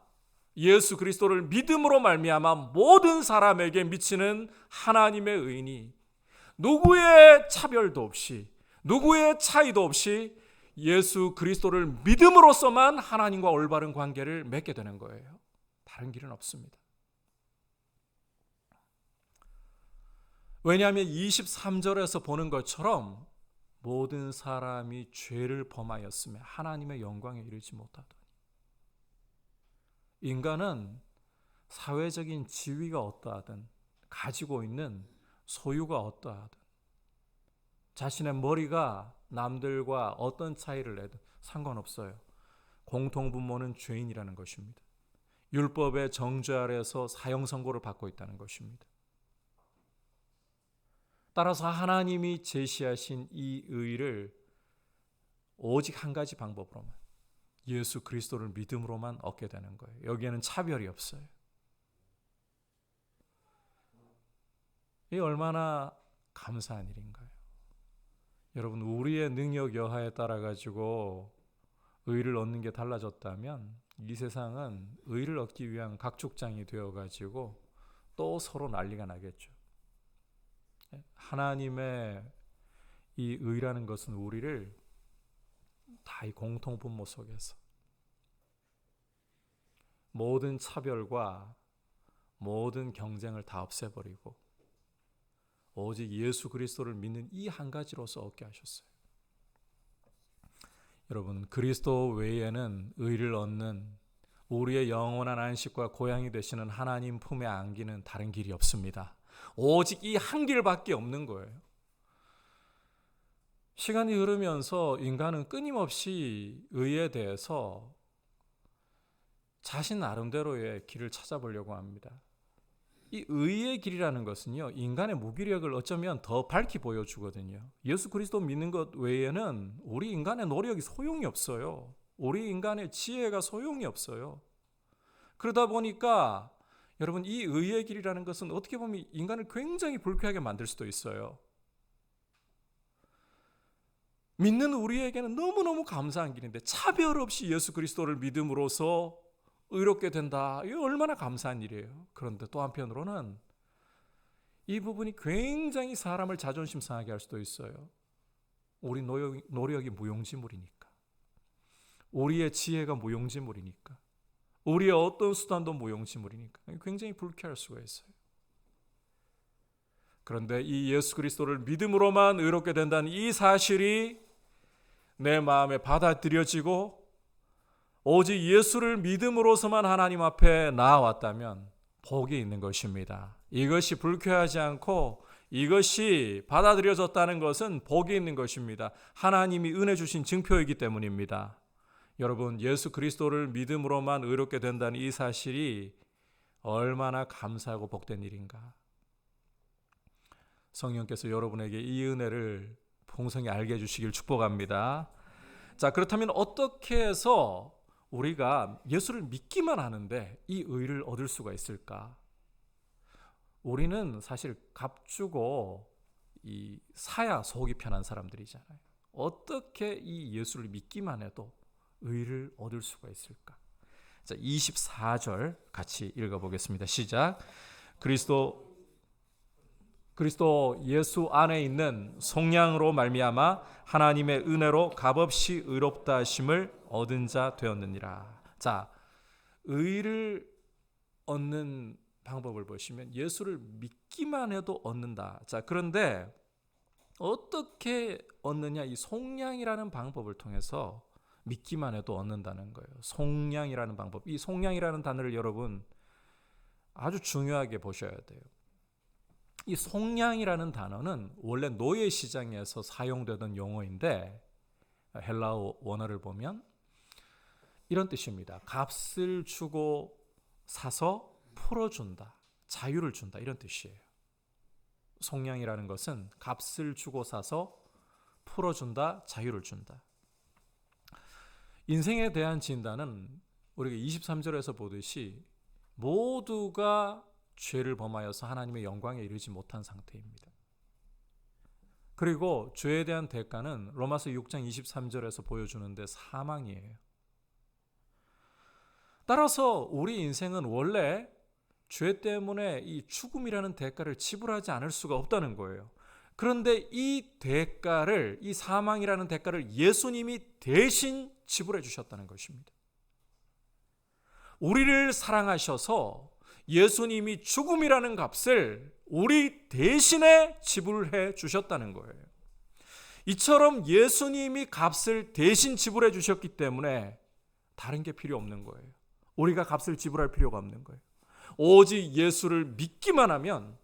예수 그리스도를 믿음으로 말미암아 모든 사람에게 미치는 하나님의 의인이 누구의 차별도 없이, 누구의 차이도 없이 예수 그리스도를 믿음으로써만 하나님과 올바른 관계를 맺게 되는 거예요. 다른 길은 없습니다. 왜냐하면 23절에서 보는 것처럼 모든 사람이 죄를 범하였으며 하나님의 영광에 이르지 못하더니, 인간은 사회적인 지위가 어떠하든, 가지고 있는 소유가 어떠하든, 자신의 머리가 남들과 어떤 차이를 내든 상관없어요. 공통분모는 죄인이라는 것입니다. 율법의 정죄 아래에서 사형 선고를 받고 있다는 것입니다. 따라서 하나님이 제시하신 이 의를 오직 한 가지 방법으로만, 예수 그리스도를 믿음으로만 얻게 되는 거예요. 여기에는 차별이 없어요. 이 얼마나 감사한 일인가요? 여러분, 우리의 능력 여하에 따라 가지고 의를 얻는 게 달라졌다면 이 세상은 의를 얻기 위한 각축장이 되어 가지고 또 서로 난리가 나겠죠. 하나님의 이 의라는 것은 우리를 다 이 공통분모 속에서 모든 차별과 모든 경쟁을 다 없애버리고 오직 예수 그리스도를 믿는 이 한 가지로서 얻게 하셨어요. 여러분, 그리스도 외에는 의를 얻는, 우리의 영원한 안식과 고향이 되시는 하나님 품에 안기는 다른 길이 없습니다. 오직 이 한 길밖에 없는 거예요. 시간이 흐르면서 인간은 끊임없이 의에 대해서 자신 나름대로의 길을 찾아보려고 합니다. 이 의의 길이라는 것은요, 인간의 무기력을 어쩌면 더 밝히 보여주거든요. 예수 그리스도 믿는 것 외에는 우리 인간의 노력이 소용이 없어요. 우리 인간의 지혜가 소용이 없어요. 그러다 보니까 여러분, 이 의의 길이라는 것은 어떻게 보면 인간을 굉장히 불쾌하게 만들 수도 있어요. 믿는 우리에게는 너무너무 감사한 길인데, 차별 없이 예수 그리스도를 믿음으로써 의롭게 된다. 이거 얼마나 감사한 일이에요. 그런데 또 한편으로는 이 부분이 굉장히 사람을 자존심 상하게 할 수도 있어요. 우리 노력이 무용지물이니까, 우리의 지혜가 무용지물이니까, 우리의 어떤 수단도 무용지물이니까 굉장히 불쾌할 수가 있어요. 그런데 이 예수 그리스도를 믿음으로만 의롭게 된다는 이 사실이 내 마음에 받아들여지고 오직 예수를 믿음으로서만 하나님 앞에 나아왔다면 복이 있는 것입니다. 이것이 불쾌하지 않고 이것이 받아들여졌다는 것은 복이 있는 것입니다. 하나님이 은혜 주신 증표이기 때문입니다. 여러분, 예수 그리스도를 믿음으로만 의롭게 된다는 이 사실이 얼마나 감사하고 복된 일인가. 성령께서 여러분에게 이 은혜를 풍성히 알게 해주시길 축복합니다. 자, 그렇다면 어떻게 해서 우리가 예수를 믿기만 하는데 이 의를 얻을 수가 있을까? 우리는 사실 값주고 이 사야 속이 편한 사람들이잖아요. 어떻게 이 예수를 믿기만 해도 의를 얻을 수가 있을까? 자, 24절 같이 읽어보겠습니다. 시작. 그리스도 예수 안에 있는 속량으로 말미암아 하나님의 은혜로 값없이 의롭다 하심을 얻은 자 되었느니라. 자, 의를 얻는 방법을 보시면 예수를 믿기만 해도 얻는다. 자, 그런데 어떻게 얻느냐? 이 속량이라는 방법을 통해서 믿기만 해도 얻는다는 거예요. 속량이라는 방법. 이 속량이라는 단어를 여러분 아주 중요하게 보셔야 돼요. 이 속량이라는 단어는 원래 노예 시장에서 사용되던 용어인데 헬라어 원어를 보면 이런 뜻입니다. 값을 주고 사서 풀어준다, 자유를 준다, 이런 뜻이에요. 속량이라는 것은 값을 주고 사서 풀어준다, 자유를 준다. 인생에 대한 진단은 우리가 23절에서 보듯이 모두가 죄를 범하여서 하나님의 영광에 이르지 못한 상태입니다. 그리고 죄에 대한 대가는 로마서 6장 23절에서 보여주는데 사망이에요. 따라서 우리 인생은 원래 죄 때문에 이 죽음이라는 대가를 지불하지 않을 수가 없다는 거예요. 그런데 이 대가를, 이 사망이라는 대가를 예수님이 대신 지불해 주셨다는 것입니다. 우리를 사랑하셔서 예수님이 죽음이라는 값을 우리 대신에 지불해 주셨다는 거예요. 이처럼 예수님이 값을 대신 지불해 주셨기 때문에 다른 게 필요 없는 거예요. 우리가 값을 지불할 필요가 없는 거예요. 오직 예수를 믿기만 하면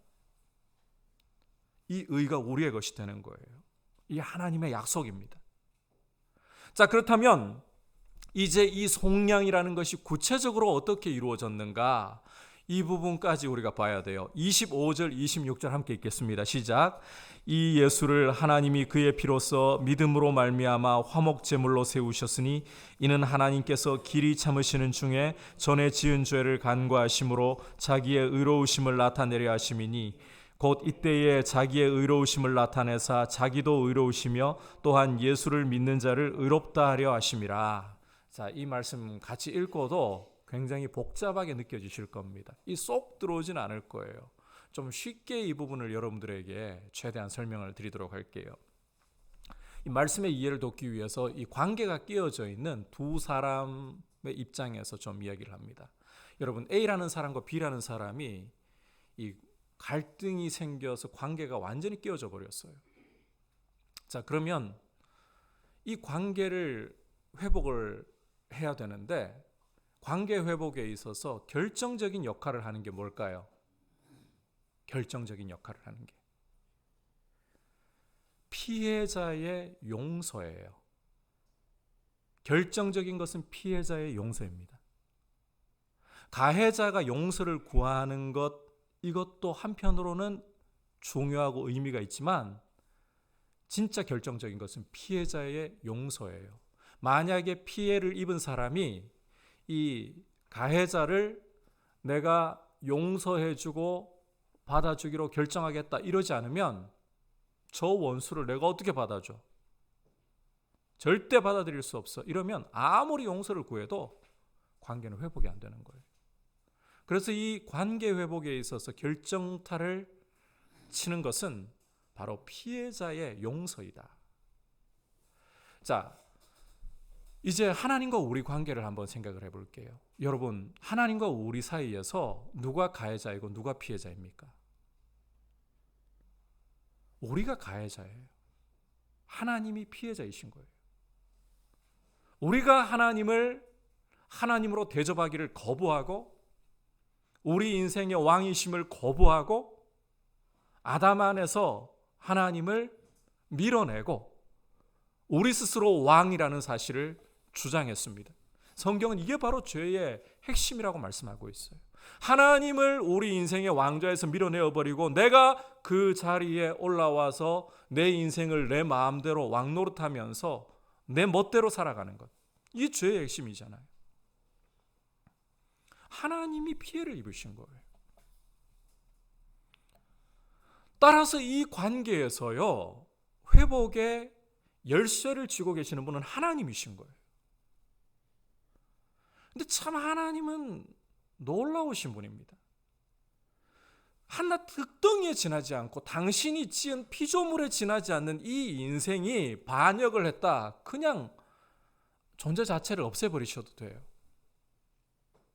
이 의가 우리의 것이 되는 거예요. 이 하나님의 약속입니다. 자, 그렇다면 이제 이 속량이라는 것이 구체적으로 어떻게 이루어졌는가? 이 부분까지 우리가 봐야 돼요. 25절, 26절 함께 읽겠습니다. 시작. 이 예수를 하나님이 그의 피로써 믿음으로 말미암아 화목 제물로 세우셨으니 이는 하나님께서 길이 참으시는 중에 전에 지은 죄를 간과하심으로 자기의 의로우심을 나타내려 하심이니 곧 이때에 자기의 의로우심을 나타내사 자기도 의로우시며 또한 예수를 믿는 자를 의롭다 하려 하심이라. 자, 이 말씀 같이 읽고도 굉장히 복잡하게 느껴지실 겁니다. 이 쏙 들어오진 않을 거예요. 좀 쉽게 이 부분을 여러분들에게 최대한 설명을 드리도록 할게요. 이 말씀의 이해를 돕기 위해서 이 관계가 끼어져 있는 두 사람의 입장에서 좀 이야기를 합니다. 여러분, A라는 사람과 B라는 사람이 이 갈등이 생겨서 관계가 완전히 끼어져 버렸어요. 자, 그러면 이 관계를 회복을 해야 되는데 관계 회복에 있어서 결정적인 역할을 하는 게 뭘까요? 결정적인 역할을 하는 게 피해자의 용서예요. 결정적인 것은 피해자의 용서입니다. 가해자가 용서를 구하는 것, 이것도 한편으로는 중요하고 의미가 있지만 진짜 결정적인 것은 피해자의 용서예요. 만약에 피해를 입은 사람이 이 가해자를 내가 용서해주고 받아주기로 결정하겠다 이러지 않으면 저 원수를 내가 어떻게 받아줘? 절대 받아들일 수 없어. 이러면 아무리 용서를 구해도 관계는 회복이 안 되는 거예요. 그래서 이 관계 회복에 있어서 결정타를 치는 것은 바로 피해자의 용서이다. 자, 이제 하나님과 우리 관계를 한번 생각을 해볼게요. 여러분, 하나님과 우리 사이에서 누가 가해자이고 누가 피해자입니까? 우리가 가해자예요. 하나님이 피해자이신 거예요. 우리가 하나님을 하나님으로 대접하기를 거부하고 우리 인생의 왕이심을 거부하고 아담 안에서 하나님을 밀어내고 우리 스스로 왕이라는 사실을 주장했습니다. 성경은 이게 바로 죄의 핵심이라고 말씀하고 있어요. 하나님을 우리 인생의 왕좌에서 밀어내어버리고 내가 그 자리에 올라와서 내 인생을 내 마음대로 왕노릇하면서 내 멋대로 살아가는 것. 이게 죄의 핵심이잖아요. 하나님이 피해를 입으신 거예요. 따라서 이 관계에서요, 회복의 열쇠를 쥐고 계시는 분은 하나님이신 거예요. 근데 참 하나님은 놀라우신 분입니다. 하나 특덩이에 지나지 않고 당신이 지은 피조물에 지나지 않는 이 인생이 반역을 했다. 그냥 존재 자체를 없애버리셔도 돼요.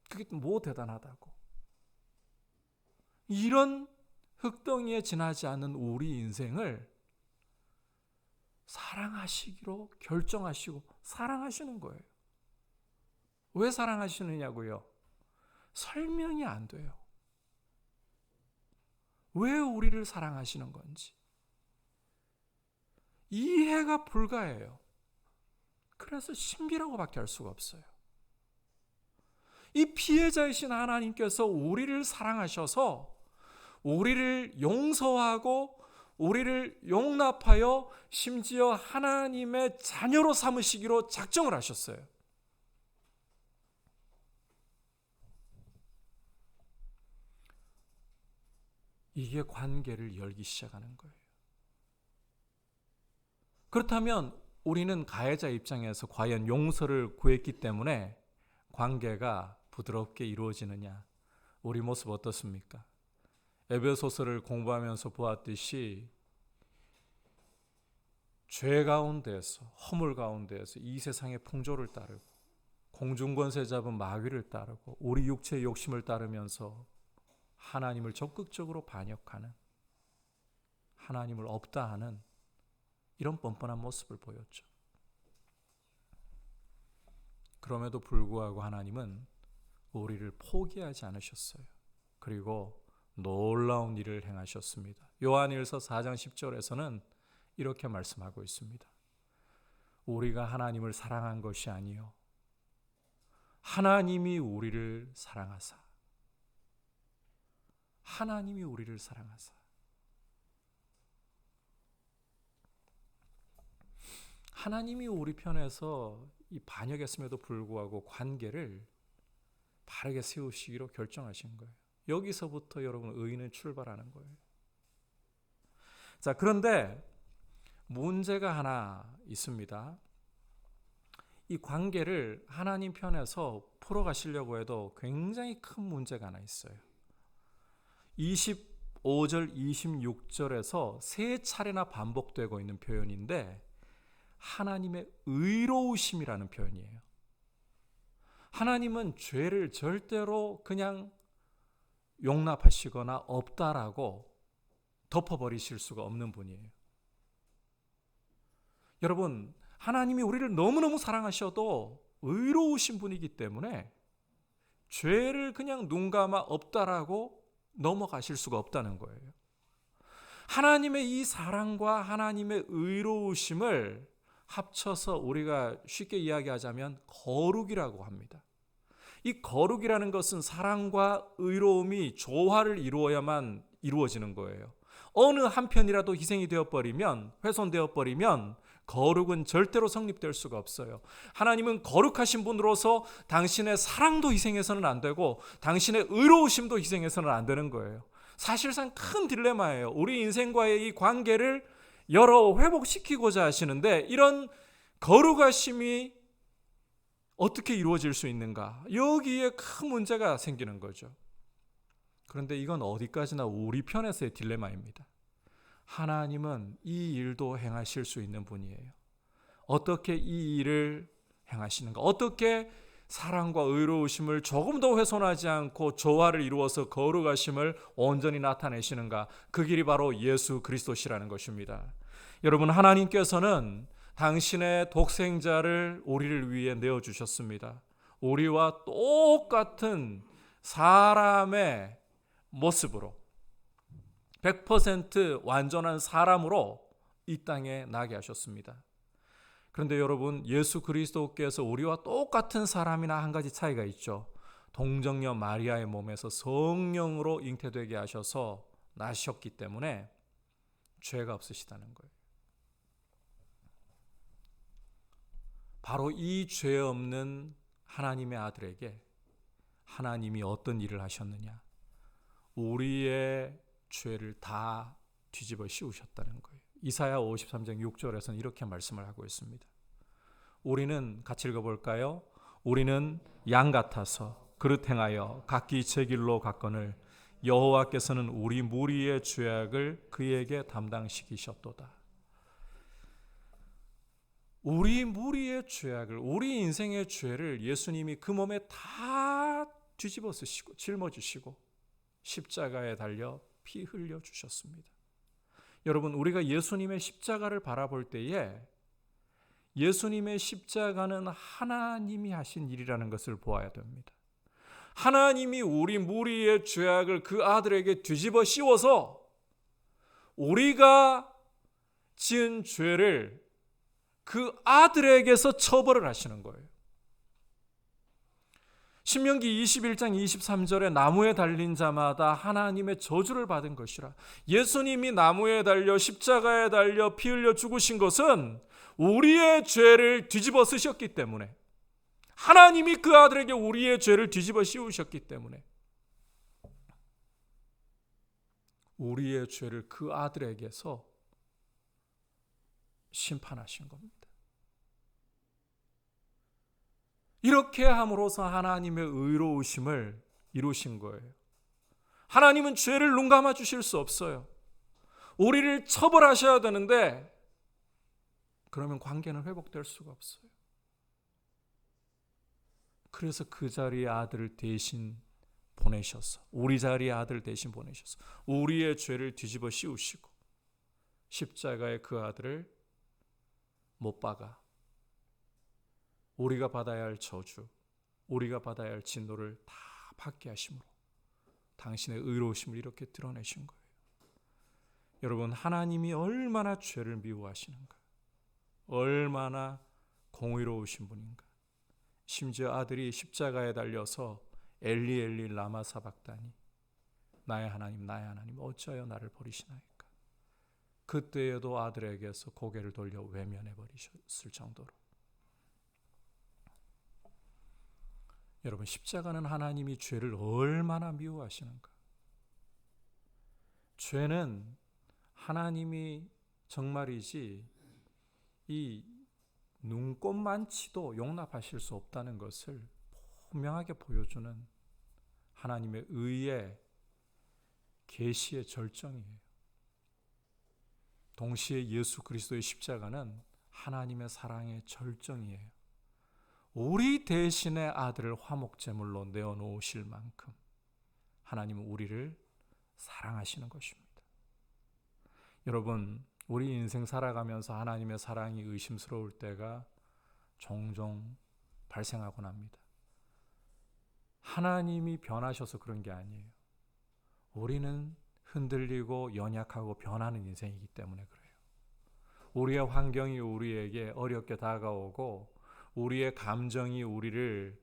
그게 뭐 대단하다고. 이런 흙덩이에 지나지 않는 우리 인생을 사랑하시기로 결정하시고 사랑하시는 거예요. 왜 사랑하시느냐고요? 설명이 안 돼요. 왜 우리를 사랑하시는 건지 이해가 불가해요. 그래서 신비라고밖에 할 수가 없어요. 이 피해자이신 하나님께서 우리를 사랑하셔서 우리를 용서하고 우리를 용납하여 심지어 하나님의 자녀로 삼으시기로 작정을 하셨어요. 이게 관계를 열기 시작하는 거예요. 그렇다면 우리는 가해자 입장에서 과연 용서를 구했기 때문에 관계가 부드럽게 이루어지느냐? 우리 모습 어떻습니까? 에베소서를 공부하면서 보았듯이 죄 가운데에서, 허물 가운데에서 이 세상의 풍조를 따르고 공중권세 잡은 마귀를 따르고 우리 육체의 욕심을 따르면서 하나님을 적극적으로 반역하는, 하나님을 없다 하는 이런 뻔뻔한 모습을 보였죠. 그럼에도 불구하고 하나님은 우리를 포기하지 않으셨어요. 그리고 놀라운 일을 행하셨습니다. 요한일서 4장 10절에서는 이렇게 말씀하고 있습니다. 우리가 하나님을 사랑한 것이 아니요 하나님이 우리를 사랑하사. 하나님이 우리를 사랑하사. 하나님이 우리 편에서 이 반역했음에도 불구하고 관계를 바르게 세우시기로 결정하신 거예요. 여기서부터 여러분 의인은 출발하는 거예요. 자, 그런데 문제가 하나 있습니다. 이 관계를 하나님 편에서 풀어가시려고 해도 굉장히 큰 문제가 하나 있어요. 25절, 26절에서 세 차례나 반복되고 있는 표현인데 하나님의 의로우심이라는 표현이에요. 하나님은 죄를 절대로 그냥 용납하시거나 없다라고 덮어버리실 수가 없는 분이에요. 여러분, 하나님이 우리를 너무너무 사랑하셔도 의로우신 분이기 때문에 죄를 그냥 눈 감아 없다라고 넘어가실 수가 없다는 거예요. 하나님의 이 사랑과 하나님의 의로우심을 합쳐서 우리가 쉽게 이야기하자면 거룩이라고 합니다. 이 거룩이라는 것은 사랑과 의로움이 조화를 이루어야만 이루어지는 거예요. 어느 한편이라도 희생이 되어버리면, 훼손되어버리면 거룩은 절대로 성립될 수가 없어요. 하나님은 거룩하신 분으로서 당신의 사랑도 희생해서는 안 되고 당신의 의로우심도 희생해서는 안 되는 거예요. 사실상 큰 딜레마예요. 우리 인생과의 이 관계를 열어 회복시키고자 하시는데 이런 거룩하심이 어떻게 이루어질 수 있는가? 여기에 큰 문제가 생기는 거죠. 그런데 이건 어디까지나 우리 편에서의 딜레마입니다. 하나님은 이 일도 행하실 수 있는 분이에요. 어떻게 이 일을 행하시는가? 어떻게 사랑과 의로우심을 조금 더 훼손하지 않고 조화를 이루어서 거룩하심을 온전히 나타내시는가? 그 길이 바로 예수 그리스도시라는 것입니다. 여러분, 하나님께서는 당신의 독생자를 우리를 위해 내어주셨습니다. 우리와 똑같은 사람의 모습으로 100% 완전한 사람으로 이 땅에 나게 하셨습니다. 그런데 여러분, 예수 그리스도께서 우리와 똑같은 사람이나 한 가지 차이가 있죠. 동정녀 마리아의 몸에서 성령으로 잉태되게 하셔서 나셨기 때문에 죄가 없으시다는 거예요. 바로 이 죄 없는 하나님의 아들에게 하나님이 어떤 일을 하셨느냐? 우리의 죄를 다 뒤집어 씌우셨다는 거예요. 이사야 53장 6절에서는 이렇게 말씀을 하고 있습니다. 우리는 같이 읽어볼까요? 우리는 양 같아서 그릇 행하여 각기 제 길로 갔거늘 여호와께서는 우리 무리의 죄악을 그에게 담당시키셨도다. 우리 무리의 죄악을, 우리 인생의 죄를 예수님이 그 몸에 다 뒤집어 쓰시고 짊어지시고 십자가에 달려 피 흘려 주셨습니다. 여러분, 우리가 예수님의 십자가를 바라볼 때에 예수님의 십자가는 하나님이 하신 일이라는 것을 보아야 됩니다. 하나님이 우리 무리의 죄악을 그 아들에게 뒤집어 씌워서 우리가 지은 죄를 그 아들에게서 처벌을 하시는 거예요. 신명기 21장 23절에 나무에 달린 자마다 하나님의 저주를 받은 것이라. 예수님이 나무에 달려 십자가에 달려 피 흘려 죽으신 것은 우리의 죄를 뒤집어 쓰셨기 때문에, 하나님이 그 아들에게 우리의 죄를 뒤집어 씌우셨기 때문에 우리의 죄를 그 아들에게서 심판하신 겁니다. 이렇게 함으로써 하나님의 의로우심을 이루신 거예요. 하나님은 죄를 눈감아 주실 수 없어요. 우리를 처벌하셔야 되는데 그러면 관계는 회복될 수가 없어요. 그래서 그 자리에 아들을 대신 보내셔서, 우리 자리에 아들 대신 보내셔서 우리의 죄를 뒤집어 씌우시고 십자가에 그 아들을 못 박아 우리가 받아야 할 저주, 우리가 받아야 할 진노를 다 받게 하심으로 당신의 의로우심을 이렇게 드러내신 거예요. 여러분, 하나님이 얼마나 죄를 미워하시는가, 얼마나 공의로우신 분인가. 심지어 아들이 십자가에 달려서 엘리 엘리 라마 사박다니, 나의 하나님 나의 하나님 어찌하여 나를 버리시나이까. 그때에도 아들에게서 고개를 돌려 외면해 버리셨을 정도로. 여러분, 십자가는 하나님이 죄를 얼마나 미워하시는가. 죄는 하나님이 정말이지 이 눈꼽만치도 용납하실 수 없다는 것을 분명하게 보여주는 하나님의 의의 계시의 절정이에요. 동시에 예수 그리스도의 십자가는 하나님의 사랑의 절정이에요. 우리 대신의 아들을 화목제물로 내어놓으실 만큼 하나님은 우리를 사랑하시는 것입니다. 여러분, 우리 인생 살아가면서 하나님의 사랑이 의심스러울 때가 종종 발생하곤 합니다. 하나님이 변하셔서 그런 게 아니에요. 우리는 흔들리고 연약하고 변하는 인생이기 때문에 그래요. 우리의 환경이 우리에게 어렵게 다가오고 우리의 감정이 우리를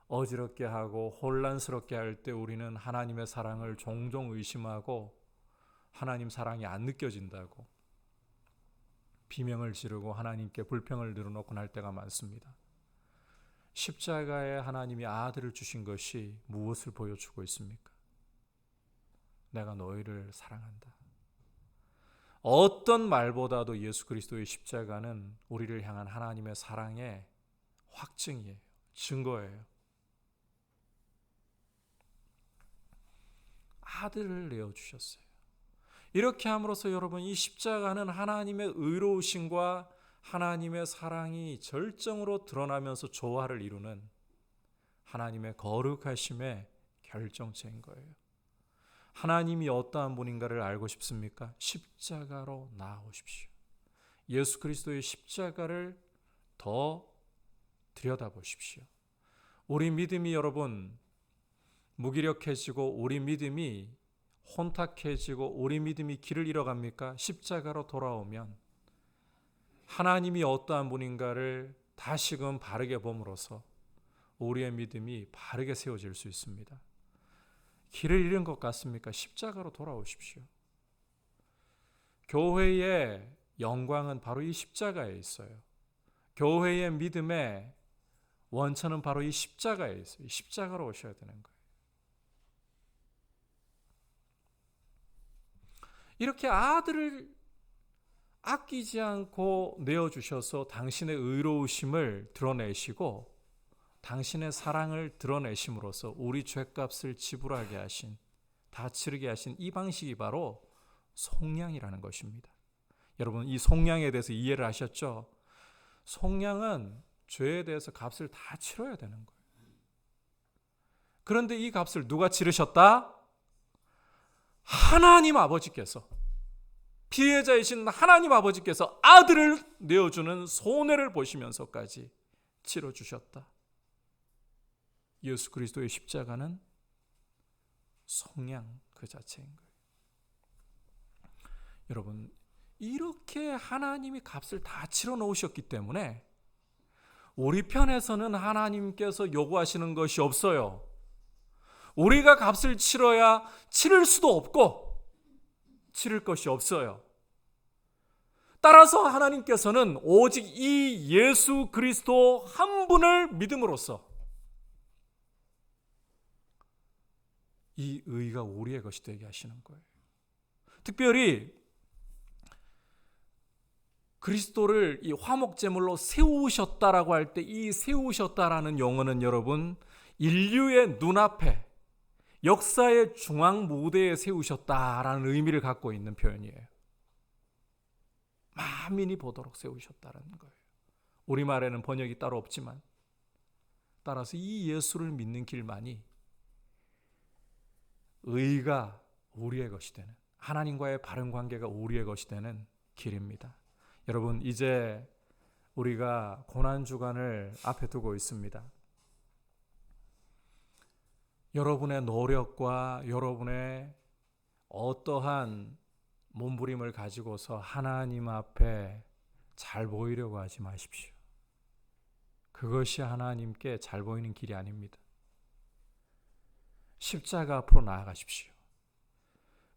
어지럽게 하고 혼란스럽게 할 때 우리는 하나님의 사랑을 종종 의심하고 하나님 사랑이 안 느껴진다고 비명을 지르고 하나님께 불평을 늘어놓곤 할 때가 많습니다. 십자가에 하나님이 아들을 주신 것이 무엇을 보여주고 있습니까? 내가 너희를 사랑한다. 어떤 말보다도 예수 그리스도의 십자가는 우리를 향한 하나님의 사랑의 확증이에요. 증거예요. 아들을 내어주셨어요. 이렇게 함으로써 여러분, 이 십자가는 하나님의 의로우심과 하나님의 사랑이 절정으로 드러나면서 조화를 이루는 하나님의 거룩하심의 결정체인 거예요. 하나님이 어떠한 분인가를 알고 싶습니까? 십자가로 나아오십시오. 예수 그리스도의 십자가를 더 들여다보십시오. 우리 믿음이 여러분 무기력해지고 우리 믿음이 혼탁해지고 우리 믿음이 길을 잃어갑니까? 십자가로 돌아오면 하나님이 어떠한 분인가를 다시금 바르게 봄으로써 우리의 믿음이 바르게 세워질 수 있습니다. 길을 잃은 것 같습니까? 십자가로 돌아오십시오. 교회의 영광은 바로 이 십자가에 있어요. 교회의 믿음의 원천은 바로 이 십자가에 있어요. 이 십자가로 오셔야 되는 거예요. 이렇게 아들을 아끼지 않고 내어주셔서 당신의 의로우심을 드러내시고 당신의 사랑을 드러내심으로써 우리 죄값을 지불하게 하신, 다 치르게 하신 이 방식이 바로 속량이라는 것입니다. 여러분, 이 속량에 대해서 이해를 하셨죠? 속량은 죄에 대해서 값을 다 치러야 되는 거예요. 그런데 이 값을 누가 치르셨다? 하나님 아버지께서, 피해자이신 하나님 아버지께서 아들을 내어주는 손해를 보시면서까지 치러주셨다. 예수 그리스도의 십자가는 속량 그 자체인 거예요. 여러분, 이렇게 하나님이 값을 다 치러 놓으셨기 때문에 우리 편에서는 하나님께서 요구하시는 것이 없어요. 우리가 값을 치러야 치를 수도 없고 치를 것이 없어요. 따라서 하나님께서는 오직 이 예수 그리스도 한 분을 믿음으로써 이 의가 우리의 것이 되게 하시는 거예요. 특별히 그리스도를 이 화목제물로 세우셨다라고 할 때 이 세우셨다라는 용어는 여러분 인류의 눈앞에 역사의 중앙 무대에 세우셨다라는 의미를 갖고 있는 표현이에요. 만민이 보도록 세우셨다라는 거예요. 우리말에는 번역이 따로 없지만 따라서 이 예수를 믿는 길만이 의가 우리의 것이 되는, 하나님과의 바른 관계가 우리의 것이 되는 길입니다. 여러분, 이제 우리가 고난주간을 앞에 두고 있습니다. 여러분의 노력과 여러분의 어떠한 몸부림을 가지고서 하나님 앞에 잘 보이려고 하지 마십시오. 그것이 하나님께 잘 보이는 길이 아닙니다. 십자가 앞으로 나아가십시오.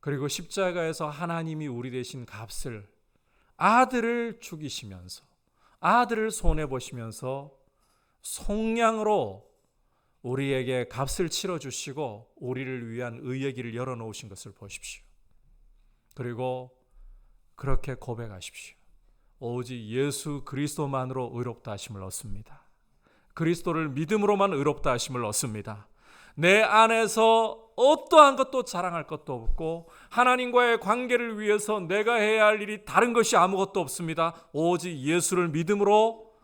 그리고 십자가에서 하나님이 우리 대신 값을, 아들을 죽이시면서 아들을 손해보시면서 속량으로 우리에게 값을 치러주시고 우리를 위한 의의 길을 열어놓으신 것을 보십시오. 그리고 그렇게 고백하십시오. 오직 예수 그리스도만으로 의롭다 하심을 얻습니다. 그리스도를 믿음으로만 의롭다 하심을 얻습니다. 내 안에서 어떠한 것도 자랑할 것도 없고 하나님과의 관계를 위해서 내가 해야 할 일이 다른 것이 아무것도 없습니다. 오직 예수를 믿음으로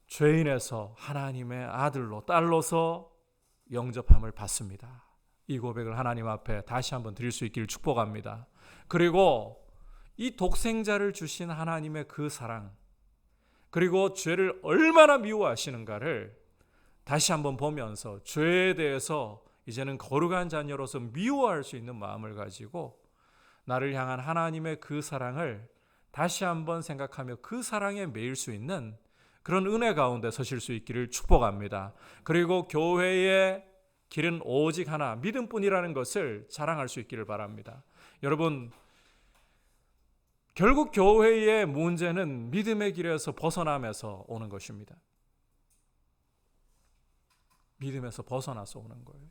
죄인에서 하나님의 아들로 딸로서 영접함을 받습니다. 이 고백을 하나님 앞에 다시 한번 드릴 수 있기를 축복합니다. 그리고 이 독생자를 주신 하나님의 그 사랑, 그리고 죄를 얼마나 미워하시는가를 다시 한번 보면서 죄에 대해서 이제는 거룩한 자녀로서 미워할 수 있는 마음을 가지고 나를 향한 하나님의 그 사랑을 다시 한번 생각하며 그 사랑에 매일 수 있는 그런 은혜 가운데 서실 수 있기를 축복합니다. 그리고 교회의 길은 오직 하나, 믿음뿐이라는 것을 자랑할 수 있기를 바랍니다. 여러분, 결국 교회의 문제는 믿음의 길에서 벗어나면서 오는 것입니다. 믿음에서 벗어나서 오는 거예요.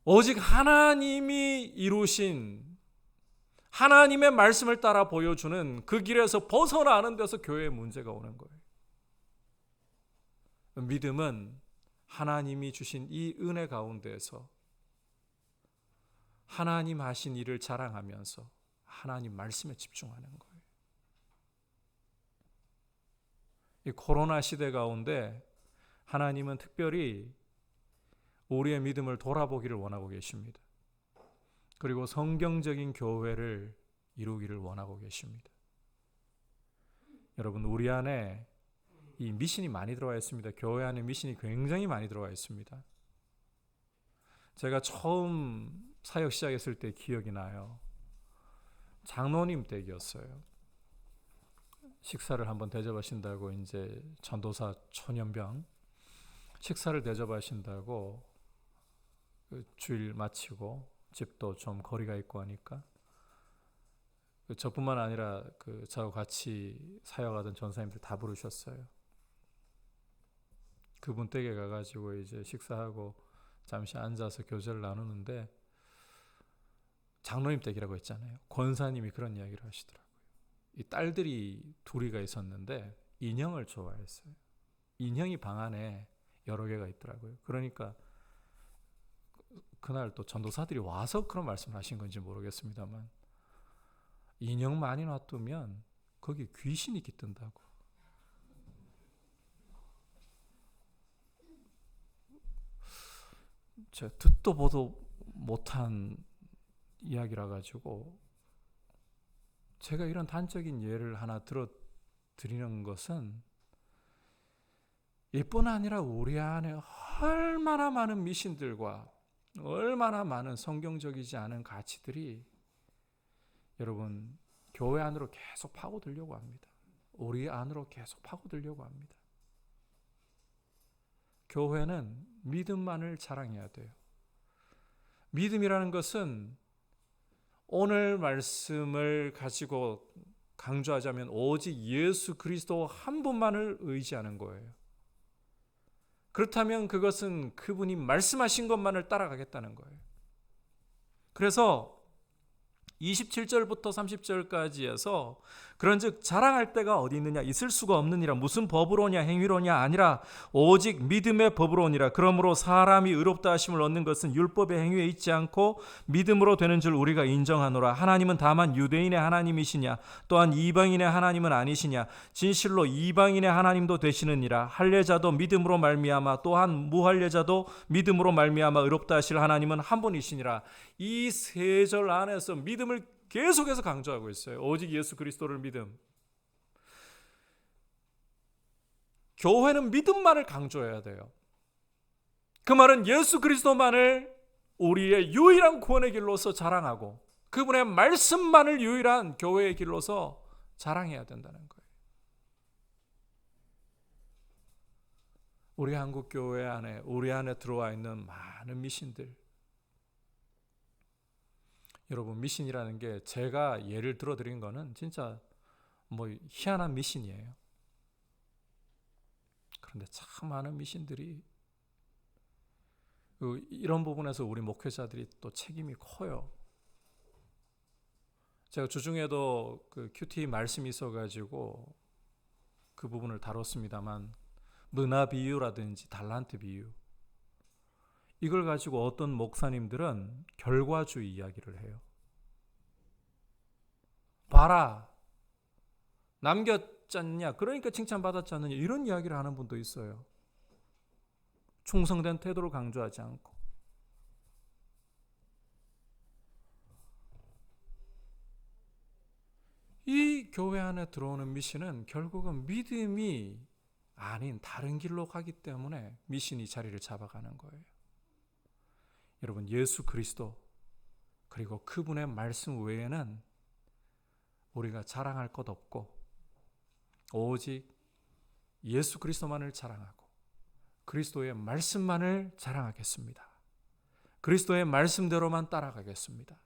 오직 하나님이 이루신 하나님의 말씀을 따라 보여주는 그 길에서 벗어나는 데서 교회의 문제가 오는 거예요. 믿음은 하나님이 주신 이 은혜 가운데에서 하나님 하신 일을 자랑하면서 하나님 말씀에 집중하는 거예요. 이 코로나 시대 가운데 하나님은 특별히 우리의 믿음을 돌아보기를 원하고 계십니다. 그리고 성경적인 교회를 이루기를 원하고 계십니다. 여러분, 우리 안에 이 미신이 많이 들어와 있습니다. 교회 안에 미신이 굉장히 많이 들어와 있습니다. 제가 처음 사역 시작했을 때 기억이 나요. 장로님 댁이었어요. 식사를 한번 대접하신다고 이제 전도사 천연병 식사를 대접하신다고 그 주일 마치고 집도 좀 거리가 있고 하니까 저뿐만 아니라 저하고 같이 사역하던 전사님들 다 부르셨어요. 그분 댁에 가가지고 이제 식사하고 잠시 앉아서 교제를 나누는데 장로님 댁이라고 했잖아요. 권사님이 그런 이야기를 하시더라고요. 이 딸들이 둘이가 있었는데 인형을 좋아했어요. 인형이 방 안에 여러 개가 있더라고요. 그러니까 그날 또 전도사들이 와서 그런 말씀을 하신 건지 모르겠습니다만 인형 많이 놔두면 거기 귀신이 깃든다고. 제가 듣도 보도 못한 이야기라 가지고 제가 이런 단적인 예를 하나 들어 드리는 것은 이뿐 아니라 우리 안에 얼마나 많은 미신들과 얼마나 많은 성경적이지 않은 가치들이 여러분 교회 안으로 계속 파고들려고 합니다. 우리 안으로 계속 파고들려고 합니다. 교회는 믿음만을 자랑해야 돼요. 믿음이라는 것은 오늘 말씀을 가지고 강조하자면 오직 예수 그리스도 한 분만을 의지하는 거예요. 그렇다면 그것은 그분이 말씀하신 것만을 따라가겠다는 거예요. 그래서 27절부터 30절까지 해서 그런즉 자랑할 데가 어디 있느냐 있을 수가 없느니라 무슨 법으로냐 행위로냐 아니라 오직 믿음의 법으로니라. 그러므로 사람이 의롭다 하심을 얻는 것은 율법의 행위에 있지 않고 믿음으로 되는 줄 우리가 인정하노라. 하나님은 다만 유대인의 하나님이시냐 또한 이방인의 하나님은 아니시냐. 진실로 이방인의 하나님도 되시느니라. 할례자도 믿음으로 말미암아 또한 무할례자도 믿음으로 말미암아 의롭다 하실 하나님은 한 분이시니라. 이 세 절 안에서 믿음을 계속해서 강조하고 있어요. 오직 예수 그리스도를 믿음. 교회는 믿음만을 강조해야 돼요. 그 말은 예수 그리스도만을 우리의 유일한 구원의 길로서 자랑하고 그분의 말씀만을 유일한 교회의 길로서 자랑해야 된다는 거예요. 우리 한국 교회 안에 우리 안에 들어와 있는 많은 미신들. 여러분 미신이라는 게 제가 예를 들어 드린 거는 진짜 뭐 희한한 미신이에요. 그런데 참 많은 미신들이 이런 부분에서 우리 목회자들이 또 책임이 커요. 제가 주중에도 그 큐티 말씀이 있어가지고 그 부분을 다뤘습니다만 문화 비유라든지 달란트 비유 이걸 가지고 어떤 목사님들은 결과주의 이야기를 해요. 봐라, 남겼지 않느냐, 그러니까 칭찬받았지 않느냐 이런 이야기를 하는 분도 있어요. 충성된 태도를 강조하지 않고. 이 교회 안에 들어오는 미신은 결국은 믿음이 아닌 다른 길로 가기 때문에 미신이 자리를 잡아가는 거예요. 여러분 예수 그리스도 그리고 그분의 말씀 외에는 우리가 자랑할 것 없고 오직 예수 그리스도만을 자랑하고 그리스도의 말씀만을 자랑하겠습니다. 그리스도의 말씀대로만 따라가겠습니다.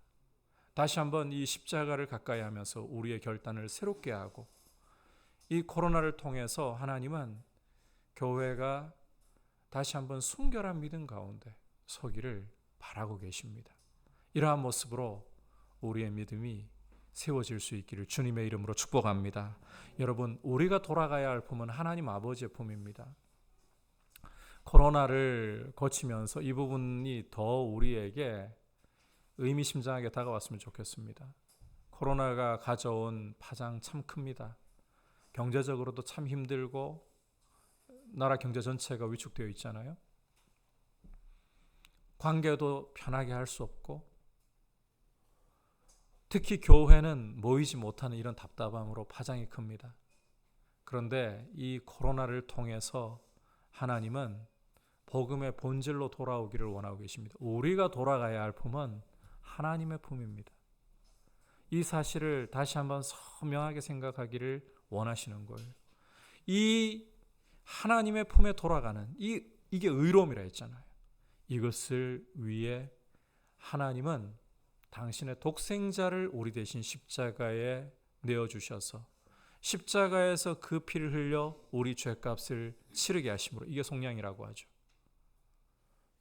다시 한번 이 십자가를 가까이 하면서 우리의 결단을 새롭게 하고 이 코로나를 통해서 하나님은 교회가 다시 한번 순결한 믿음 가운데 서기를 바라고 계십니다. 이러한 모습으로 우리의 믿음이 세워질 수 있기를 주님의 이름으로 축복합니다. 여러분 우리가 돌아가야 할 품은 하나님 아버지의 품입니다. 코로나를 거치면서 이 부분이 더 우리에게 의미심장하게 다가왔으면 좋겠습니다. 코로나가 가져온 파장 참 큽니다. 경제적으로도 참 힘들고 나라 경제 전체가 위축되어 있잖아요. 관계도 편하게 할 수 없고 특히 교회는 모이지 못하는 이런 답답함으로 파장이 큽니다. 그런데 이 코로나를 통해서 하나님은 복음의 본질로 돌아오기를 원하고 계십니다. 우리가 돌아가야 할 품은 하나님의 품입니다. 이 사실을 다시 한번 선명하게 생각하기를 원하시는 거예요. 이 하나님의 품에 돌아가는 이게 의로움이라 했잖아요. 이것을 위해 하나님은 당신의 독생자를 우리 대신 십자가에 내어주셔서 십자가에서 그 피를 흘려 우리 죄값을 치르게 하심으로, 이게 속량이라고 하죠.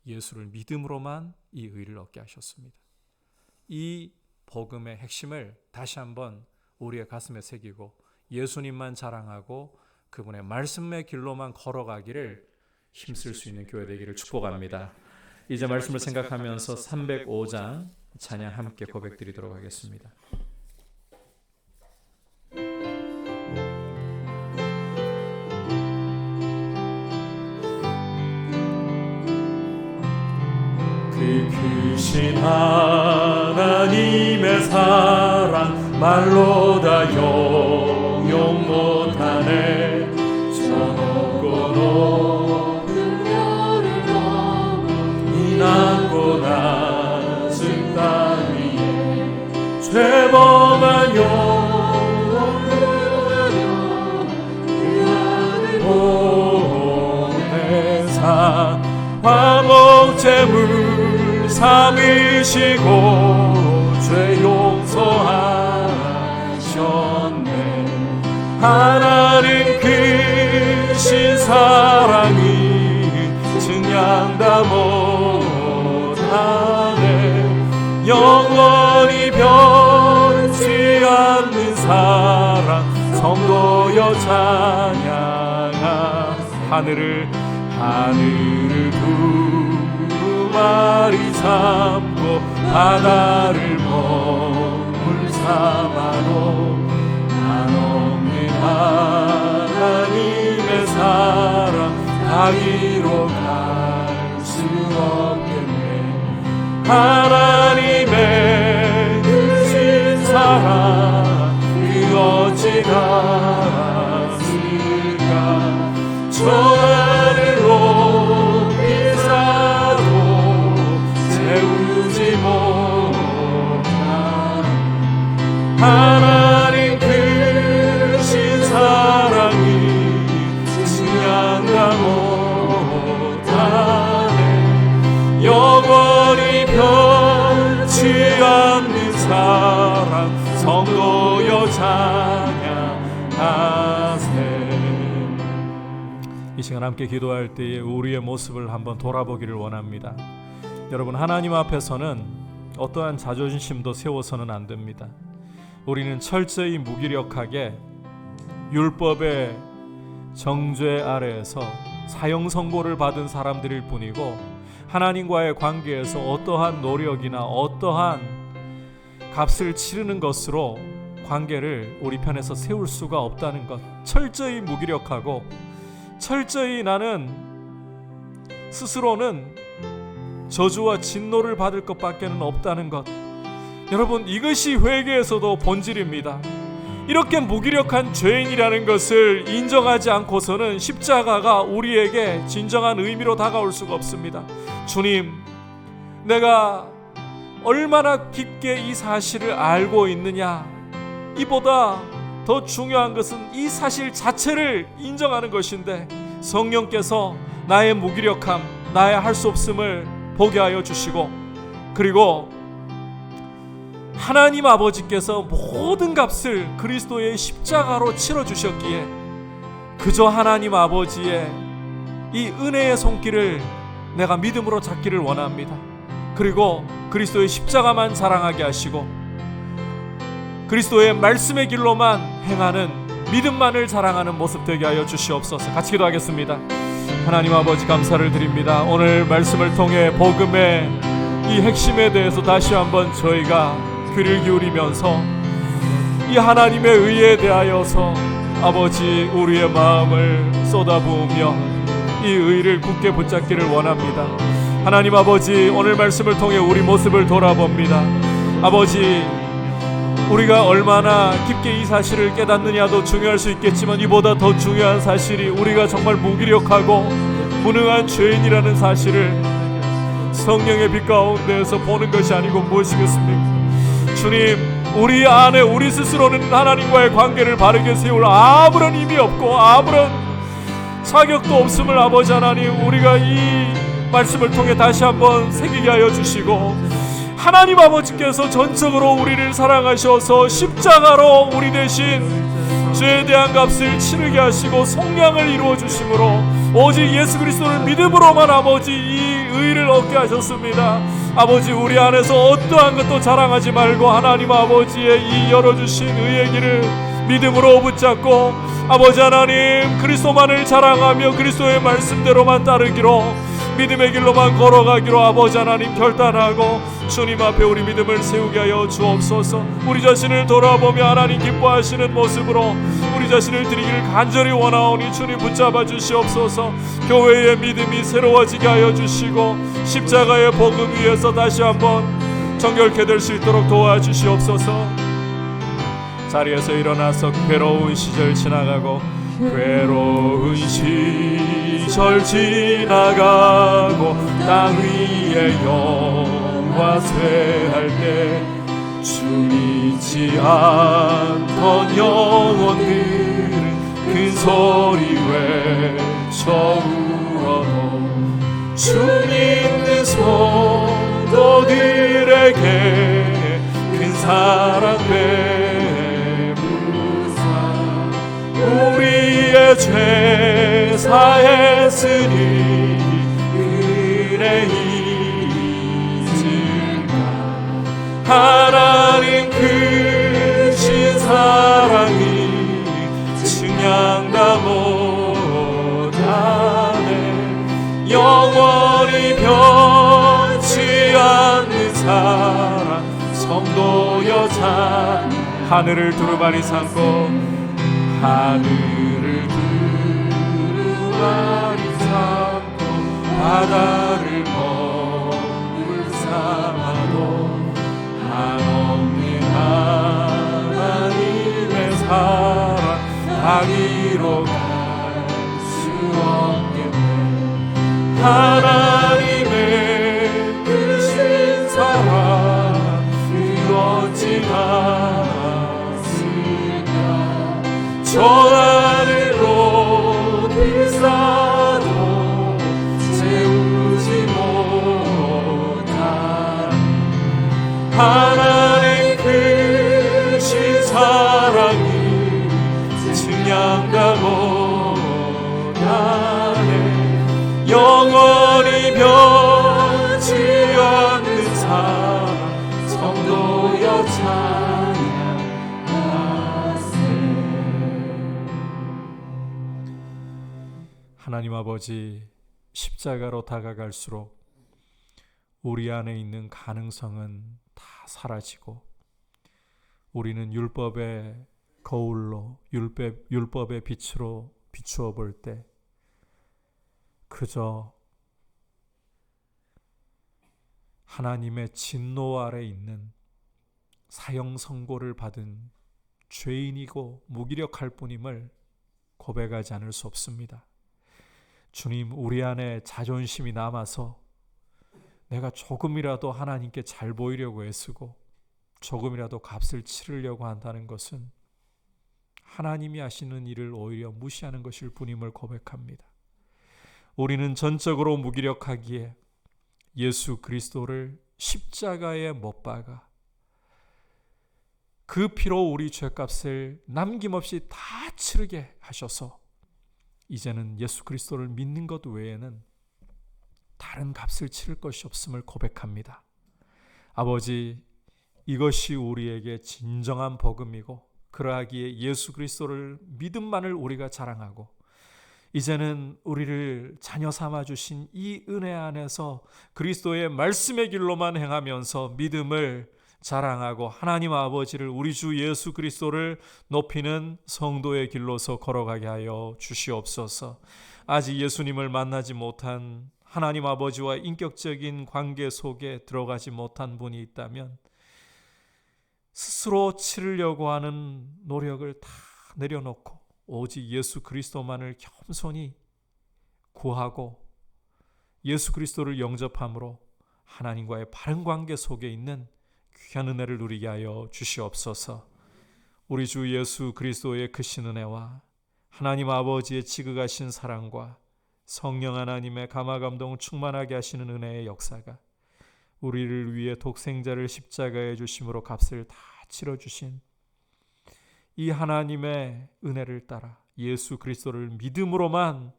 예수를 믿음으로만 이 의를 얻게 하셨습니다. 이 복음의 핵심을 다시 한번 우리의 가슴에 새기고 예수님만 자랑하고 그분의 말씀의 길로만 걸어가기를 힘쓸 수 있는 교회 되기를 축복합니다. 이제 말씀을 생각하면서 305장 찬양 함께 고백드리도록 하겠습니다. 그 크신 하나님의 사랑 말로 다 용용 못하네. 저 높고 높은 별을 넘어 이 낮고 낮은 땅 위에 죄범한 영혼 그 아들 보내사 화목제물 삼으시고 죄 용서하셨네. 하나님 크신 사랑이 증량다 못하네. 영원히 변치 않는 사랑 성도여 찬양하. 하늘을 두루마리 삼고 바다를 먹물 삼아도 한없는 하나님의 사랑 가기로 갈 수 없겠네. 하나님의 크신 사랑 그 어찌 같을까. 저 하늘 높이 쌓아도 채우지 못한 하나님 크신 사랑이 증량다 못하네. 영원히 변치 않는 사랑 성도여 찬양하세. 이 시간 함께 기도할 때에 우리의 모습을 한번 돌아보기를 원합니다. 여러분, 하나님 앞에서는 어떠한 자존심도 세워서는 안 됩니다. 우리는 철저히 무기력하게 율법의 정죄 아래에서 사형 선고를 받은 사람들일 뿐이고, 하나님과의 관계에서 어떠한 노력이나 어떠한 값을 치르는 것으로 관계를 우리 편에서 세울 수가 없다는 것, 철저히 무기력하고 철저히 나는 스스로는 저주와 진노를 받을 것밖에는 없다는 것, 여러분, 이것이 회개에서도 본질입니다. 이렇게 무기력한 죄인이라는 것을 인정하지 않고서는 십자가가 우리에게 진정한 의미로 다가올 수가 없습니다. 주님, 내가 얼마나 깊게 이 사실을 알고 있느냐, 이보다 더 중요한 것은 이 사실 자체를 인정하는 것인데, 성령께서 나의 무기력함, 나의 할 수 없음을 보게 하여 주시고, 그리고 하나님 아버지께서 모든 값을 그리스도의 십자가로 치러주셨기에 그저 하나님 아버지의 이 은혜의 손길을 내가 믿음으로 잡기를 원합니다. 그리고 그리스도의 십자가만 자랑하게 하시고 그리스도의 말씀의 길로만 행하는 믿음만을 자랑하는 모습 되게 하여 주시옵소서. 같이 기도하겠습니다. 하나님 아버지, 감사를 드립니다. 오늘 말씀을 통해 복음의 이 핵심에 대해서 다시 한번 저희가 귀를 기울이면서 이 하나님의 의에 대하여서 아버지 우리의 마음을 쏟아부으며 이 의를 굳게 붙잡기를 원합니다. 하나님 아버지, 오늘 말씀을 통해 우리 모습을 돌아봅니다. 아버지, 우리가 얼마나 깊게 이 사실을 깨닫느냐도 중요할 수 있겠지만, 이보다 더 중요한 사실이 우리가 정말 무기력하고 무능한 죄인이라는 사실을 성령의 빛 가운데에서 보는 것이 아니고 무엇이겠습니까? 주님, 우리 안에 우리 스스로는 하나님과의 관계를 바르게 세울 아무런 힘이 없고 아무런 자격도 없음을 아버지 하나님, 우리가 이 말씀을 통해 다시 한번 새기게 하여 주시고, 하나님 아버지께서 전적으로 우리를 사랑하셔서 십자가로 우리 대신 죄에 대한 값을 치르게 하시고 속량을 이루어 주심으로 오직 예수 그리스도를 믿음으로만 아버지 이 의를 얻게 하셨습니다. 아버지, 우리 안에서 어떠한 것도 자랑하지 말고 하나님 아버지의 이 열어주신 의의 길을 믿음으로 붙잡고 아버지 하나님 그리스도만을 자랑하며 그리스도의 말씀대로만 따르기로, 믿음의 길로만 걸어가기로 아버지 하나님 결단하고 주님 앞에 우리 믿음을 세우게 하여 주옵소서. 우리 자신을 돌아보며 하나님 기뻐하시는 모습으로 우리 자신을 드리기를 간절히 원하오니 주님 붙잡아 주시옵소서. 교회의 믿음이 새로워지게 하여 주시고 십자가의 복음 위에서 다시 한번 정결케 될 수 있도록 도와주시옵소서. 자리에서 일어나서 괴로운 시절 지나가고 괴로운 시절 지나가고 땅 위에 영화 쇠할 때 주님이지 않던 영혼들은 큰 소리 외쳐 울어도 주 믿는 성도들에게 큰 사랑 우리의 죄 사했으니 그래 잊을까. 하나님 크신 사랑이 증량다 못하네. 영원히 변치 않는 사랑 성도여 참. 하늘을 두루마리 삼고 하늘을 두루마리 삼고 바다를 먹을 삼아도 한없는 하나님의 사랑 다기로 갈 수 없겠네. 하나님의 크신 사랑 그렇지 저 하늘 높이 쌓아도 채우지 못한 하나님 크신 사랑이 증량다 못하네. 영원히 변치 않는 사랑 성도여 하나님 아버지, 십자가로 다가갈수록 우리 안에 있는 가능성은 다 사라지고 우리는 율법의 거울로 율법의 빛으로 비추어 볼 때 그저 하나님의 진노 아래 있는 사형 선고를 받은 죄인이고 무기력할 뿐임을 고백하지 않을 수 없습니다. 주님, 우리 안에 자존심이 남아서 내가 조금이라도 하나님께 잘 보이려고 애쓰고 조금이라도 값을 치르려고 한다는 것은 하나님이 하시는 일을 오히려 무시하는 것일 뿐임을 고백합니다. 우리는 전적으로 무기력하기에 예수 그리스도를 십자가에 못 박아 그 피로 우리 죄값을 남김없이 다 치르게 하셔서 이제는 예수 그리스도를 믿는 것 외에는 다른 값을 치를 것이 없음을 고백합니다. 아버지, 이것이 우리에게 진정한 복음이고 그러하기에 예수 그리스도를 믿음만을 우리가 자랑하고 이제는 우리를 자녀 삼아 주신 이 은혜 안에서 그리스도의 말씀의 길로만 행하면서 믿음을 자랑하고 하나님 아버지를 우리 주 예수 그리스도를 높이는 성도의 길로서 걸어가게 하여 주시옵소서. 아직 예수님을 만나지 못한 하나님 아버지와 인격적인 관계 속에 들어가지 못한 분이 있다면 스스로 치르려고 하는 노력을 다 내려놓고 오직 예수 그리스도만을 겸손히 구하고 예수 그리스도를 영접함으로 하나님과의 바른 관계 속에 있는 귀한 은혜를 누리게 하여 주시옵소서. 우리 주 예수 그리스도의 크신 은혜와 하나님 아버지의 지극하신 사랑과 성령 하나님의 감화 감동 충만하게 하시는 은혜의 역사가 우리를 위해 독생자를 십자가에 주심으로 값을 다 치러주신 이 하나님의 은혜를 따라 예수 그리스도를 믿음으로만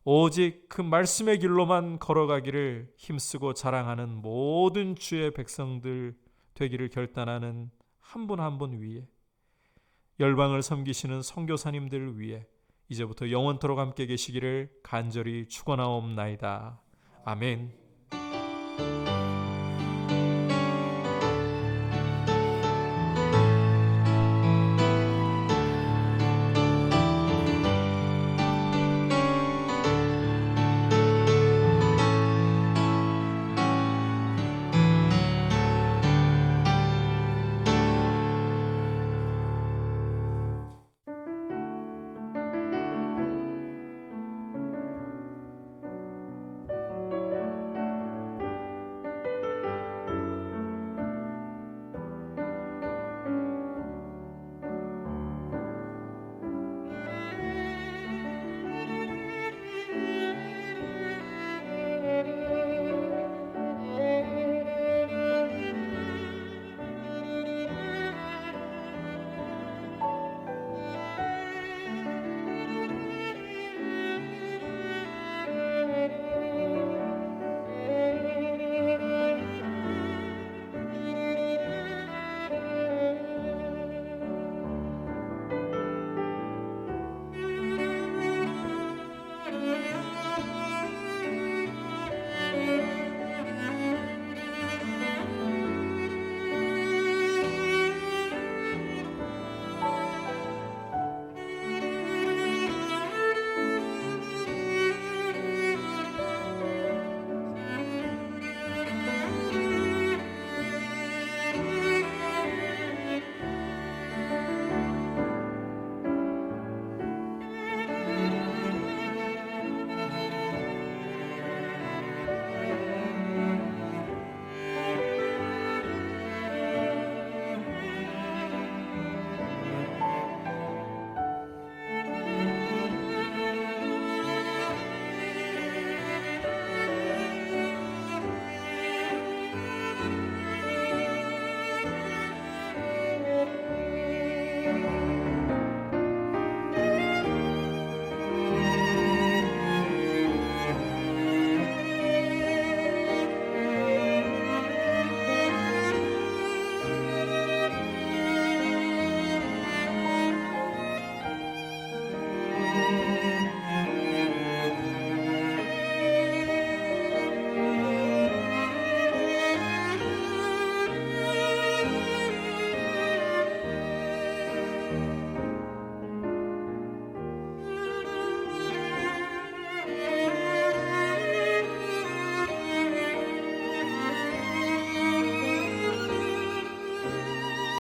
오직 그 말씀의 길로만 걸어가기를 힘쓰고 자랑하는 모든 주의 백성들 되기를 결단하는 한 분 한 분 위에 열방을 섬기시는 선교사님들 위해 이제부터 영원토록 함께 계시기를 간절히 축원하옵나이다. 아멘.